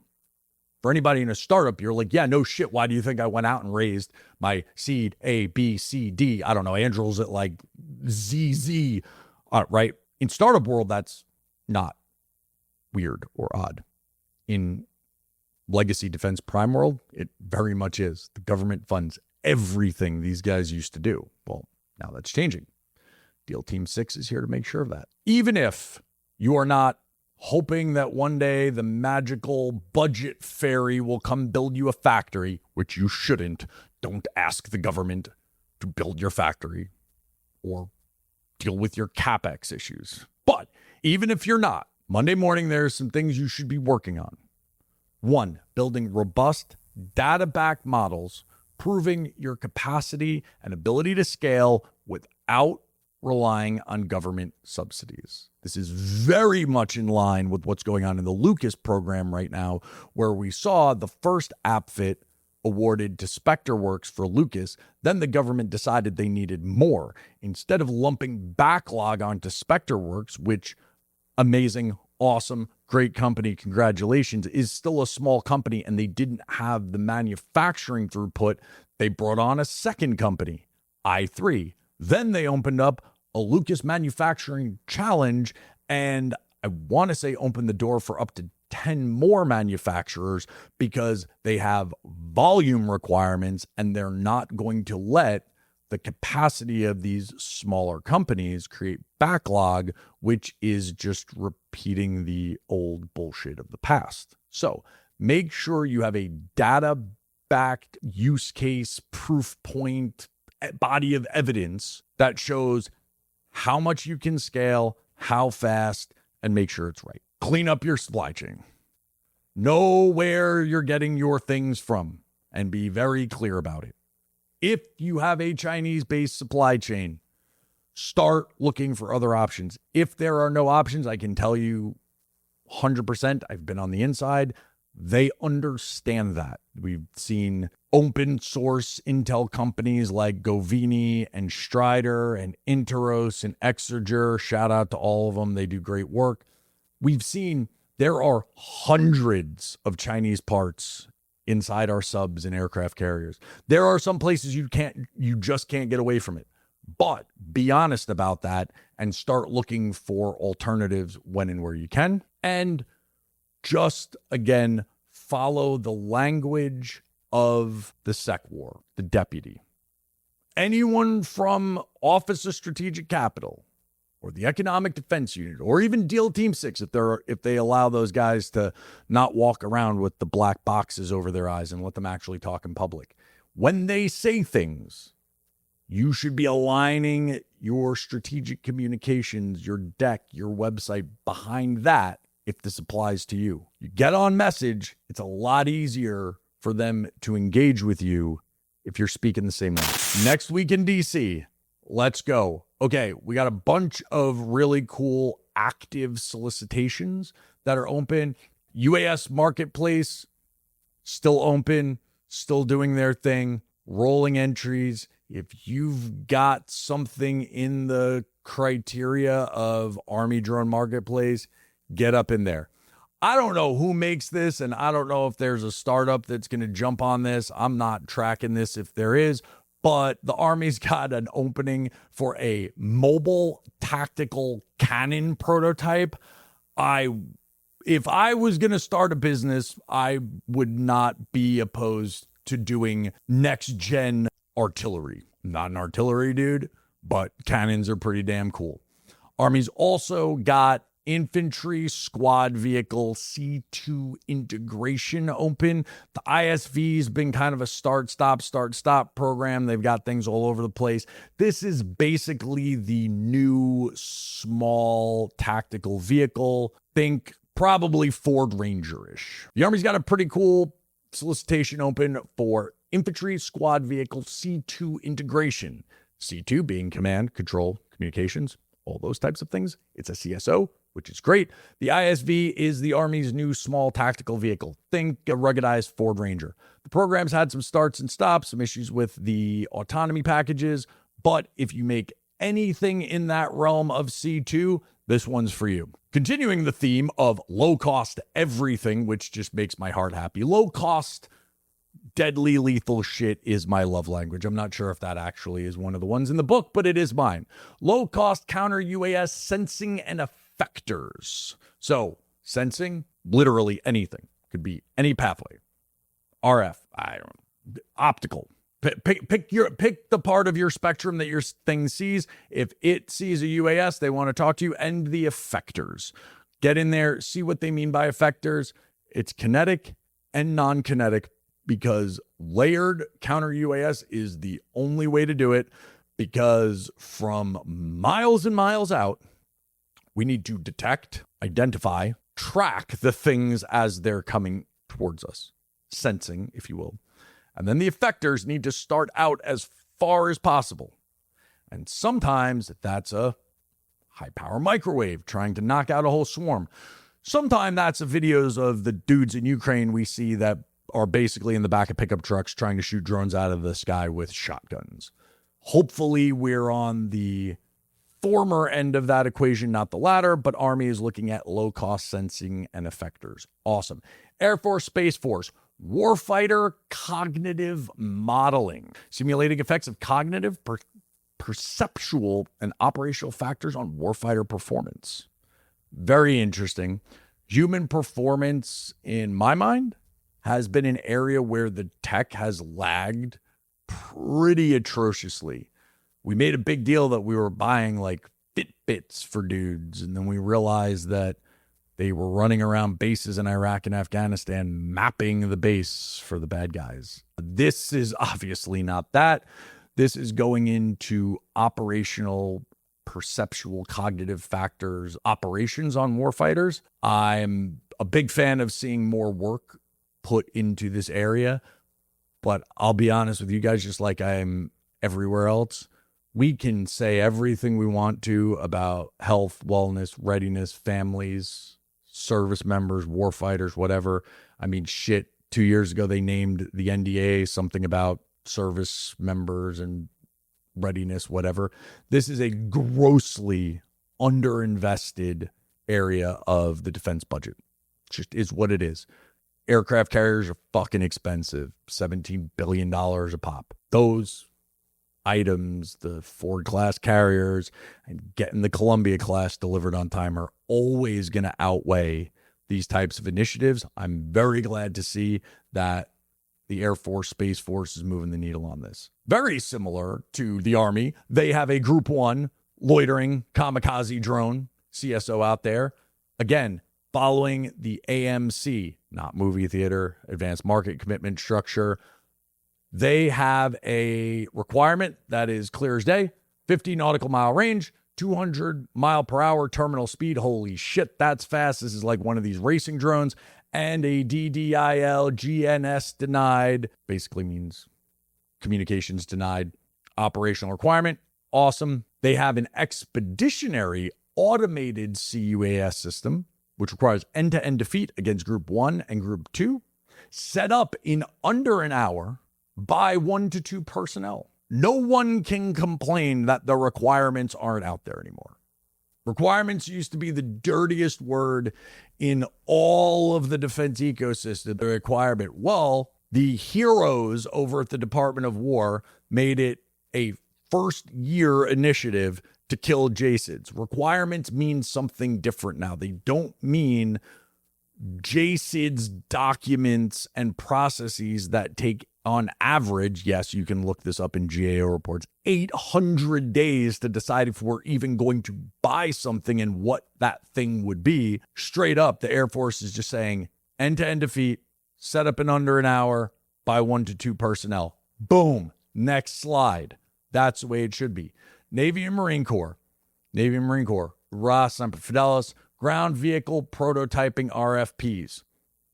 For anybody in a startup, you're like, yeah, no shit. Why do you think I went out and raised my seed A, B, C, D? I don't know. Andurill's at like ZZ, right? In startup world, that's not weird or odd. In legacy defense prime world, it very much is. The government funds everything these guys used to do. Well, now that's changing. Deal Team 6 is here to make sure of that. Even if you are not hoping that one day the magical budget fairy will come build you a factory, which you shouldn't. Don't ask the government to build your factory or deal with your CapEx issues. But even if you're not, Monday morning, there are some things you should be working on. 1, building robust data-backed models, proving your capacity and ability to scale without relying on government subsidies. This is very much in line with what's going on in the LUCAS program right now, where we saw the first AppFit awarded to SpectreWorks for LUCAS. Then the government decided they needed more. Instead of lumping backlog onto SpectreWorks, which amazing, awesome, great company, congratulations, is still a small company, and they didn't have the manufacturing throughput. They brought on a second company, I3. Then they opened up a AUKUS manufacturing challenge, and I want to say opened the door for up to 10 more manufacturers because they have volume requirements, and they're not going to let the capacity of these smaller companies create backlog, which is just repeating the old bullshit of the past. So make sure you have a data-backed use case, proof point, body of evidence that shows how much you can scale, how fast, and make sure it's right. Clean up your supply chain. Know where you're getting your things from and be very clear about it. If you have a Chinese-based supply chain, start looking for other options. If there are no options, I can tell you 100%, I've been on the inside, they understand that. We've seen open source intel companies like Govini and Strider and Interos and Exerger. Shout out to all of them. They do great work. We've seen there are hundreds of Chinese parts inside our subs and aircraft carriers. There are some places you just can't get away from it. But be honest about that and start looking for alternatives when and where you can. And just, again, follow the language of the Sec War, the deputy. Anyone from Office of Strategic Capital or the Economic Defense Unit, or even Deal Team 6, if they allow those guys to not walk around with the black boxes over their eyes and let them actually talk in public. When they say things, you should be aligning your strategic communications, your deck, your website behind that if this applies to you. You get on message, it's a lot easier for them to engage with you if you're speaking the same language. Next week in DC, let's go. Okay, we got a bunch of really cool active solicitations that are open. UAS Marketplace, still open, still doing their thing, rolling entries. If you've got something in the criteria of Army Drone Marketplace, get up in there. I don't know who makes this, and I don't know if there's a startup that's going to jump on this. I'm not tracking this if there is. But the Army's got an opening for a mobile tactical cannon prototype. If I was going to start a business, I would not be opposed to doing next-gen artillery. I'm not an artillery dude, but cannons are pretty damn cool. Army's also got infantry squad vehicle C2 integration open. The ISV's been kind of a start-stop program. They've got things all over the place. This is basically the new small tactical vehicle. Think probably Ford Ranger-ish. The Army's got a pretty cool solicitation open for infantry squad vehicle C2 integration. C2 being command, control, communications, all those types of things. It's a CSO, which is great. The ISV is the Army's new small tactical vehicle. Think a ruggedized Ford Ranger. The program's had some starts and stops, some issues with the autonomy packages, but if you make anything in that realm of C2, this one's for you. Continuing the theme of low-cost everything, which just makes my heart happy. Low-cost, deadly lethal shit is my love language. I'm not sure if that actually is one of the ones in the book, but it is mine. Low-cost Counter-UAS sensing and effectors. So, sensing, literally anything. Could be any pathway. RF, optical. Pick the part of your spectrum that your thing sees. If it sees a UAS, they want to talk to you. And the effectors. Get in there, see what they mean by effectors. It's kinetic and non-kinetic because layered counter-UAS is the only way to do it, because from miles and miles out, we need to detect, identify, track the things as they're coming towards us. Sensing, if you will. And then the effectors need to start out as far as possible. And sometimes that's a high-power microwave trying to knock out a whole swarm. Sometimes that's the videos of the dudes in Ukraine we see that are basically in the back of pickup trucks trying to shoot drones out of the sky with shotguns. Hopefully we're on the former end of that equation, not the latter, but Army is looking at low-cost sensing and effectors. Awesome. Air Force, Space Force, Warfighter cognitive modeling, simulating effects of cognitive, perceptual, and operational factors on warfighter performance. Very interesting. Human performance, in my mind, has been an area where the tech has lagged pretty atrociously. We made a big deal that we were buying like Fitbits for dudes, and then we realized that they were running around bases in Iraq and Afghanistan, mapping the base for the bad guys. This is obviously not that. This is going into operational, perceptual, cognitive factors, operations on warfighters. I'm a big fan of seeing more work put into this area, but I'll be honest with you guys, just like I'm everywhere else, we can say everything we want to about health, wellness, readiness, families, service members, warfighters, whatever. I mean, shit, 2 years ago, they named the NDA something about service members and readiness, whatever. This is a grossly underinvested area of the defense budget. It just is what it is. Aircraft carriers are fucking expensive, $17 billion a pop. Those items, the Ford class carriers and getting the Columbia class delivered on time, are always going to outweigh these types of initiatives. I'm very glad to see that the Air Force, Space Force is moving the needle on this. Very similar to the Army, they have a Group 1 loitering kamikaze drone, CSO, out there. Again, following the AMC, not movie theater, advanced market commitment structure. They have a requirement that is clear as day, 50 nautical mile range, 200 mile per hour terminal speed. Holy shit, that's fast. This is like one of these racing drones. And a DDIL GNS denied, basically means communications denied, operational requirement. Awesome. They have an expeditionary automated CUAS system, which requires end-to-end defeat against Group 1 and Group 2, set up in under an hour by 1 to 2 personnel. No one can complain that the requirements aren't out there anymore. Requirements used to be the dirtiest word in all of the defense ecosystem. The requirement, well, the heroes over at the Department of War made it a first-year initiative to kill JSIDs. Requirements mean something different now. They don't mean JSIDs documents and processes that take, on average, yes, you can look this up in GAO reports, 800 days to decide if we're even going to buy something and what that thing would be. Straight up, the Air Force is just saying end-to-end defeat, set up in under an hour by 1 to 2 personnel. Boom. Next slide. That's the way it should be. Navy and Marine Corps, Ra Semper Fidelis, ground vehicle prototyping RFPs.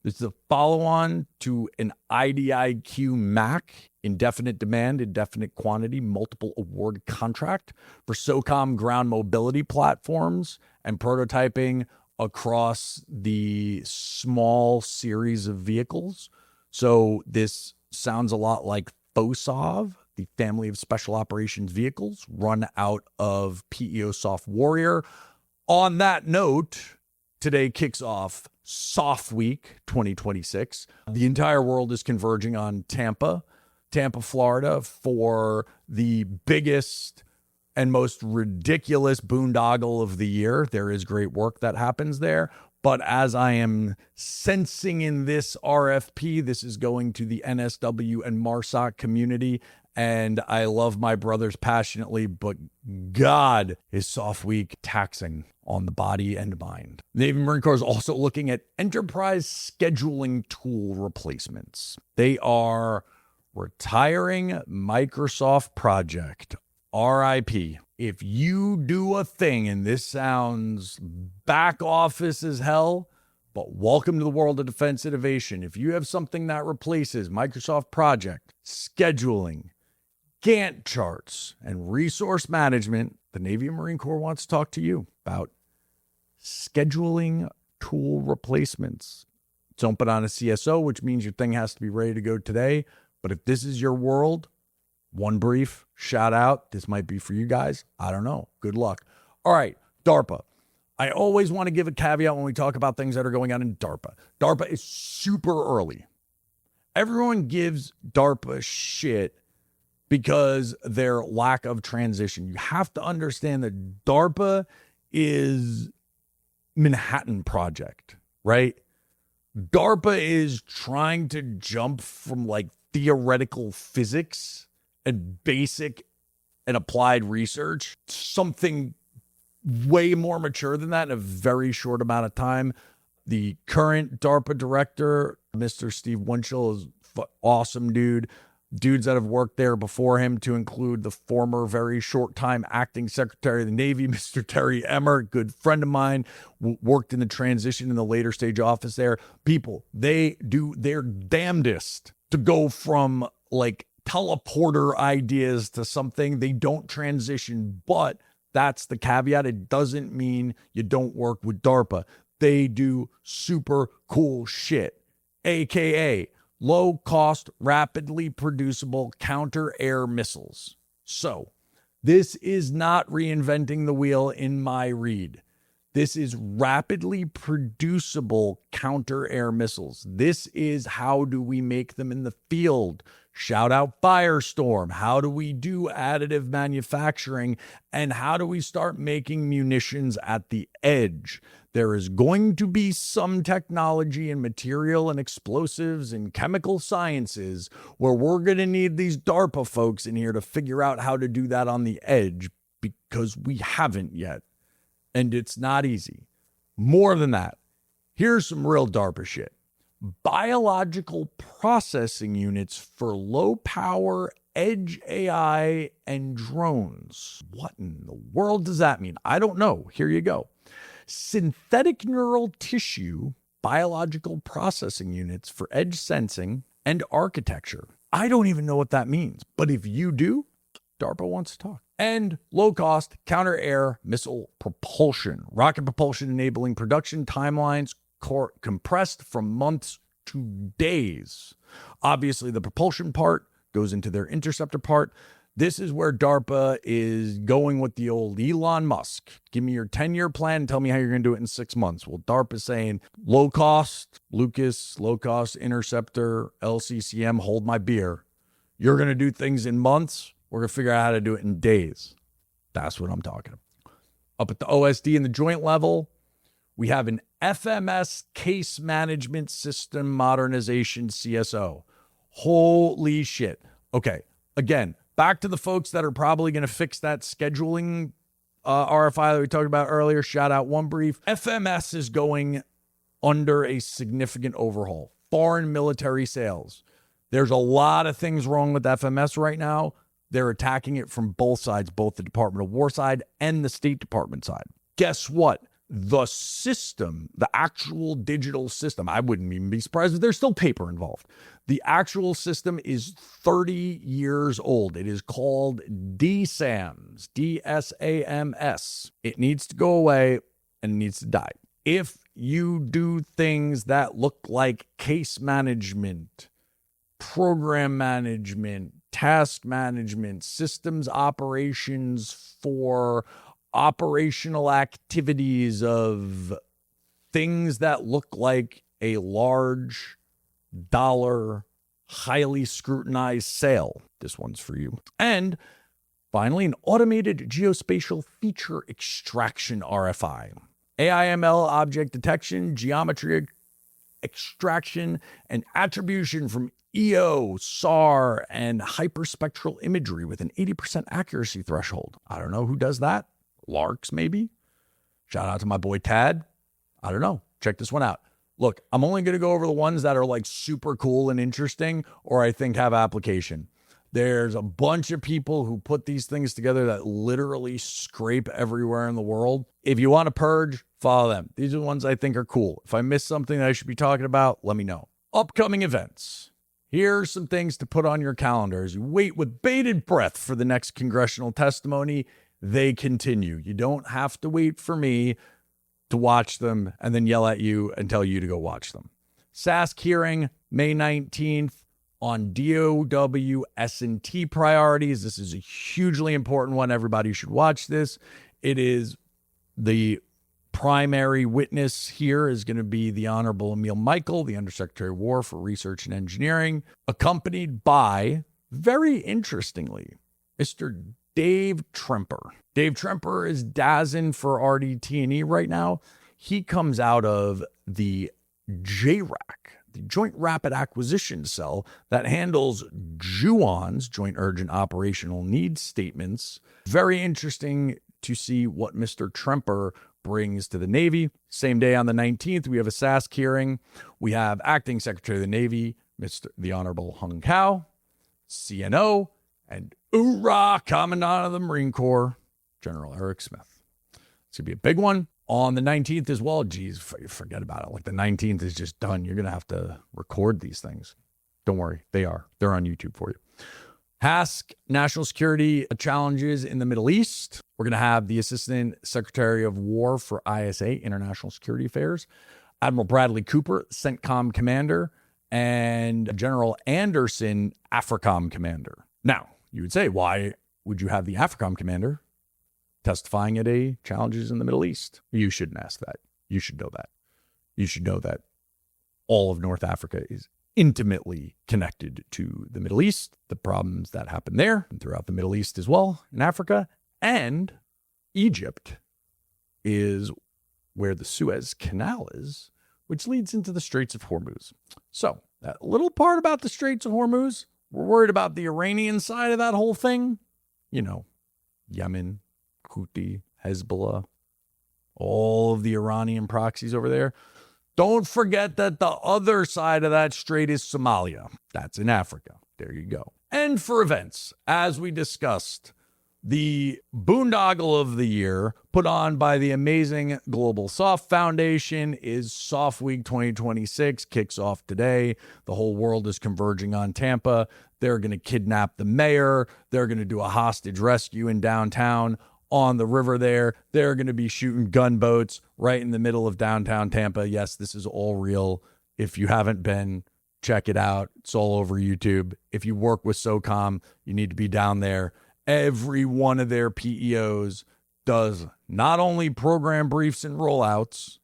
This is a follow-on to an IDIQ MAC, indefinite demand, indefinite quantity, multiple award contract for SOCOM ground mobility platforms and prototyping across the small series of vehicles. So this sounds a lot like FOSOV, the Family of Special Operations Vehicles, run out of PEO Soft Warrior. On that note, today kicks off Soft Week 2026. The entire world is converging on Tampa, Florida, for the biggest and most ridiculous boondoggle of the year. There is great work that happens there. But as I am sensing in this RFP, this is going to the NSW and MARSOC community. And I love my brothers passionately, but God, is Soft Week taxing on the body and mind. Navy Marine Corps is also looking at enterprise scheduling tool replacements. They are retiring Microsoft Project, RIP. If you do a thing, and this sounds back office as hell, but welcome to the world of defense innovation. If you have something that replaces Microsoft Project, scheduling, Gantt charts, and resource management, the Navy and Marine Corps wants to talk to you about scheduling tool replacements. Don't put on a CSO, which means your thing has to be ready to go today. But if this is your world, one brief, shout out. This might be for you guys. I don't know. Good luck. All right, DARPA. I always want to give a caveat when we talk about things that are going on in DARPA. DARPA is super early. Everyone gives DARPA shit because their lack of transition. You have to understand that DARPA is Manhattan Project, right? DARPA is trying to jump from like theoretical physics and basic and applied research, something way more mature than that in a very short amount of time. The current DARPA director, Mr. Steve Winchell, is awesome dude. Dudes that have worked there before him, to include the former very short time acting Secretary of the Navy, Mr. Terry Emmer, good friend of mine, worked in the transition in the later stage office there. People, they do their damnedest to go from like teleporter ideas to something. They don't transition, but that's the caveat. It doesn't mean you don't work with DARPA. They do super cool shit, aka low cost, rapidly producible counter-air missiles. So this is not reinventing the wheel in my read. This is rapidly producible counter-air missiles. This is how do we make them in the field? Shout out Firestorm. How do we do additive manufacturing? And how do we start making munitions at the edge? There is going to be some technology and material and explosives and chemical sciences where we're going to need these DARPA folks in here to figure out how to do that on the edge, because we haven't yet. And it's not easy. More than that, here's some real DARPA shit. Biological processing units for low power edge AI and drones. What in the world does that mean? I don't know. Here you go. Synthetic neural tissue biological processing units for edge sensing and architecture. I don't even know what that means, but if you do, DARPA wants to talk. And low-cost counter-air missile propulsion. Rocket propulsion enabling production timelines compressed from months to days. Obviously, the propulsion part goes into their interceptor part. This is where DARPA is going with the old Elon Musk. Give me your 10-year plan and tell me how you're going to do it in 6 months. Well, DARPA is saying low-cost, Lucas, low-cost interceptor, LCCM, hold my beer. You're going to do things in months. We're going to figure out how to do it in days. That's what I'm talking about. Up at the OSD and the joint level, we have an FMS case management system modernization CSO. Holy shit. Okay, again, back to the folks that are probably going to fix that scheduling RFI that we talked about earlier. Shout out One Brief. FMS is going under a significant overhaul. Foreign military sales. There's a lot of things wrong with FMS right now. They're attacking it from both sides, both the Department of War side and the State Department side. Guess what? The system, the actual digital system, I wouldn't even be surprised if there's still paper involved. The actual system is 30 years old. It is called DSAMS, DSAMS. It needs to go away and it needs to die. If you do things that look like case management, program management, task management, systems operations for operational activities of things that look like a large dollar, highly scrutinized sale, this one's for you. And finally, an automated geospatial feature extraction RFI. AIML object detection, geometry extraction, and attribution from EO, SAR, and hyperspectral imagery with an 80% accuracy threshold. I don't know who does that. Larks, maybe? Shout out to my boy Tad. I don't know. Check this one out. Look, I'm only going to go over the ones that are like super cool and interesting or I think have application. There's a bunch of people who put these things together that literally scrape everywhere in the world. If you want to purge, follow them. These are the ones I think are cool. If I miss something that I should be talking about, let me know. Upcoming events. Here's some things to put on your calendar as you wait with bated breath for the next congressional testimony. They continue. You don't have to wait for me to watch them and then yell at you and tell you to go watch them. SASC hearing, May 19th on DOW S&T priorities. This is a hugely important one. Everybody should watch this. It is The primary witness here is going to be the Honorable Emil Michael, the Undersecretary of War for Research and Engineering, accompanied by, very interestingly, Mr. Dave Tremper. Dave Tremper is DASN for RDT&E right now. He comes out of the JRAC, the Joint Rapid Acquisition Cell that handles JUONs, Joint Urgent Operational Needs Statements. Very interesting to see what Mr. Tremper brings to the Navy. Same day on the 19th, we have a SASC hearing. We have Acting Secretary of the Navy, the Honorable Hung Kao, CNO, and Hoorah, Commandant of the Marine Corps, General Eric Smith. It's going to be a big one. On the 19th as well, geez, forget about it. Like the 19th is just done. You're going to have to record these things. Don't worry, they're on YouTube for you. HASC, National Security Challenges in the Middle East. We're going to have the Assistant Secretary of War for ISA, International Security Affairs, Admiral Bradley Cooper, CENTCOM Commander, and General Anderson, AFRICOM Commander. Now, you would say, why would you have the AFRICOM Commander testifying at a Challenges in the Middle East? You shouldn't ask that. You should know that. You should know that all of North Africa is intimately connected to the Middle East, the problems that happen there and throughout the Middle East as well, in Africa, and Egypt is where the Suez Canal is, which leads into the Straits of Hormuz. So, that little part about the Straits of Hormuz, we're worried about the Iranian side of that whole thing. You know, Yemen, Houthi, Hezbollah, all of the Iranian proxies over there. Don't forget that the other side of that strait is Somalia. That's in Africa. There you go. And for events, as we discussed, the boondoggle of the year put on by the amazing Global Soft Foundation is Soft Week 2026, kicks off today. The whole world is converging on Tampa. They're going to kidnap the mayor. They're going to do a hostage rescue in downtown on the river there. They're going to be shooting gunboats right in the middle of downtown Tampa. Yes, this is all real. If you haven't been, check it out. It's all over YouTube. If you work with SOCOM, you need to be down there. Every one of their PEOs does not only program briefs and rollouts,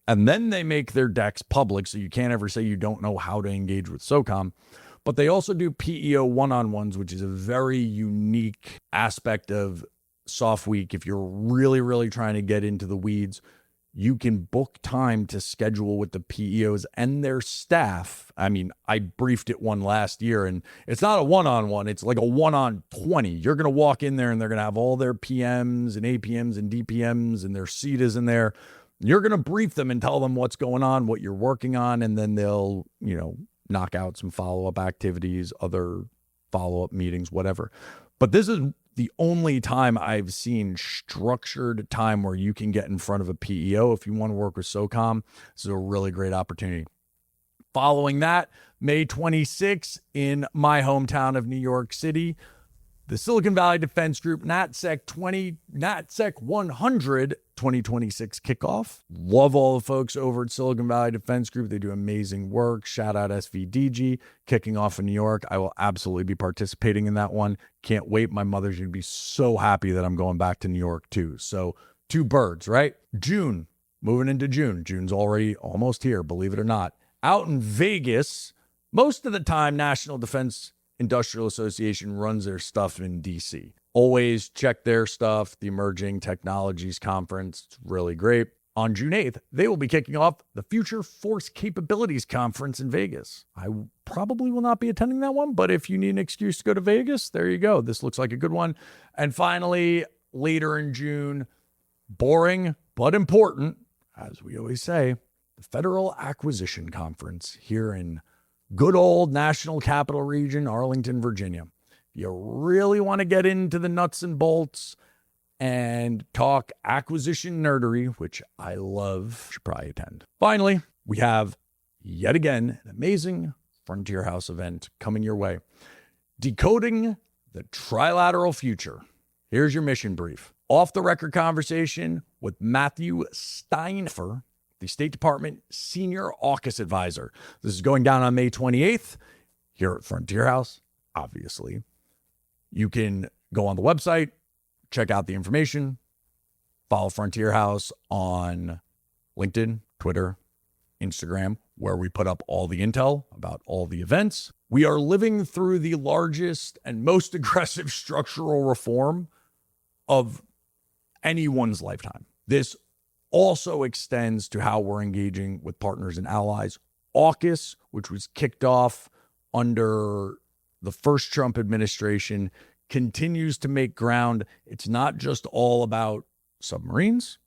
and then they make their decks public, so you can't ever say you don't know how to engage with SOCOM, but they also do PEO one-on-ones, which is a very unique aspect of Soft Week. If you're really, really trying to get into the weeds, you can book time to schedule with the PEOs and their staff. I mean, I briefed it one last year, and it's not a one-on-one. It's like a 1-on-20. You're going to walk in there, and they're going to have all their PMs and APMs and DPMs and their CETAs in there. You're going to brief them and tell them what's going on, what you're working on, and then they'll, knock out some follow-up activities, other follow-up meetings, whatever. But this is the only time I've seen structured time where you can get in front of a PEO. If you want to work with SOCOM, this is a really great opportunity. Following that, May 26th in my hometown of New York City, the Silicon Valley Defense Group NatSec 100 2026 kickoff. Love all the folks over at Silicon Valley Defense Group. They do amazing work. Shout out SVDG, kicking off in New York. I will absolutely be participating in that one. Can't wait. My mother's going to be so happy that I'm going back to New York too. So 2 birds, right? June, moving into June. June's already almost here, believe it or not. Out in Vegas, most of the time, National Defense Industrial Association runs their stuff in DC. Always check their stuff, the Emerging Technologies Conference. It's really great. On June 8th, they will be kicking off the Future Force Capabilities Conference in Vegas. I probably will not be attending that one, but if you need an excuse to go to Vegas, there you go. This looks like a good one. And finally, later in June, boring but important, as we always say, the Federal Acquisition Conference here in good old National Capital Region, Arlington, Virginia. If you really want to get into the nuts and bolts and talk acquisition nerdery, which I love, you should probably attend. Finally, we have yet again an amazing Frontier House event coming your way. Decoding the Trilateral Future. Here's your mission brief. Off-the-record conversation with Matthew Steinfer, the State Department Senior AUKUS Advisor. This is going down on May 28th here at Frontier House, obviously. You can go on the website, check out the information, Follow Frontier House on LinkedIn, Twitter, Instagram, where we put up all the intel about all the events. We are living through the largest and most aggressive structural reform of anyone's lifetime. This also extends to how we're engaging with partners and allies. AUKUS, which was kicked off under the first Trump administration, continues to make ground. It's not just all about submarines.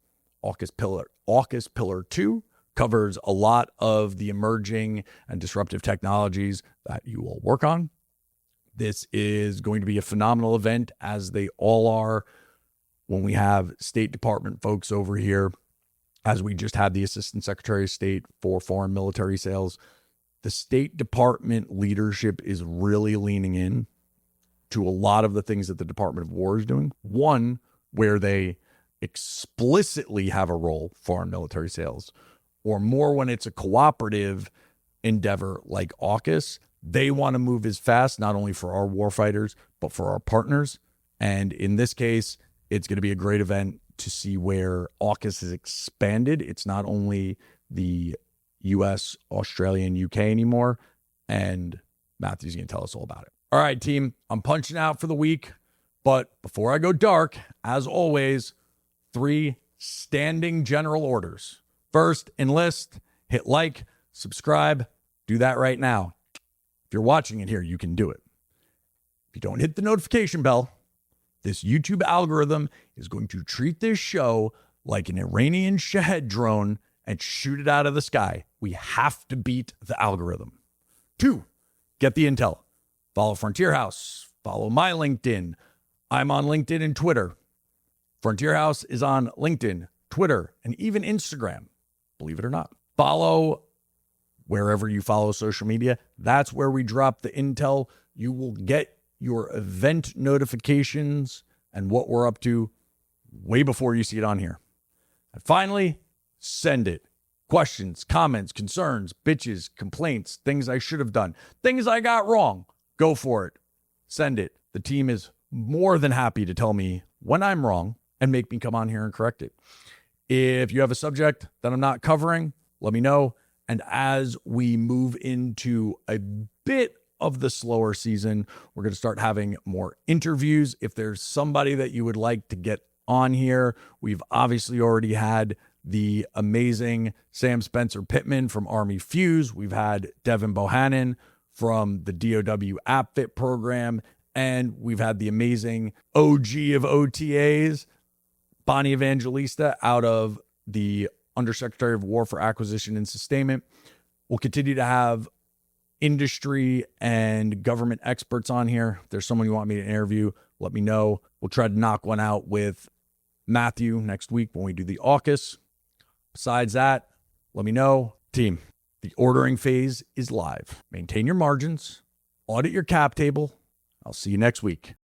AUKUS Pillar 2 covers a lot of the emerging and disruptive technologies that you will work on. This is going to be a phenomenal event, as they all are, when we have State Department folks over here, as we just had the Assistant Secretary of State for Foreign Military Sales. The State Department leadership is really leaning in to a lot of the things that the Department of War is doing. One, where they explicitly have a role for military sales, or more when it's a cooperative endeavor like AUKUS. They want to move as fast, not only for our warfighters, but for our partners. And in this case, it's going to be a great event to see where AUKUS is expanded. It's not only the US, Australia, and UK anymore. And Matthew's going to tell us all about it. All right, team, I'm punching out for the week. But before I go dark, as always, 3 standing general orders. First, enlist, hit like, subscribe. Do that right now. If you're watching it here, you can do it. If you don't hit the notification bell, this YouTube algorithm is going to treat this show like an Iranian Shahed drone and shoot it out of the sky. We have to beat the algorithm. 2, get the intel. Follow Frontier House. Follow my LinkedIn. I'm on LinkedIn and Twitter. Frontier House is on LinkedIn, Twitter, and even Instagram, believe it or not. Follow wherever you follow social media. That's where we drop the intel. You will get your event notifications and what we're up to way before you see it on here. And finally, send it. Questions, comments, concerns, bitches, complaints, things I should have done, things I got wrong. Go for it. Send it. The team is more than happy to tell me when I'm wrong and make me come on here and correct it. If you have a subject that I'm not covering, let me know. And as we move into a bit of the slower season, we're going to start having more interviews. If there's somebody that you would like to get on here, we've obviously already had the amazing Sam Spencer Pittman from Army Fuse. We've had Devin Bohannon from the DOW AppFit program. And we've had the amazing OG of OTAs, Bonnie Evangelista, out of the Undersecretary of War for Acquisition and Sustainment. We'll continue to have industry and government experts on here. If there's someone you want me to interview, let me know. We'll try to knock one out with Matthew next week when we do the AUKUS. Besides that, let me know. Team, the ordering phase is live. Maintain your margins, audit your cap table. I'll see you next week.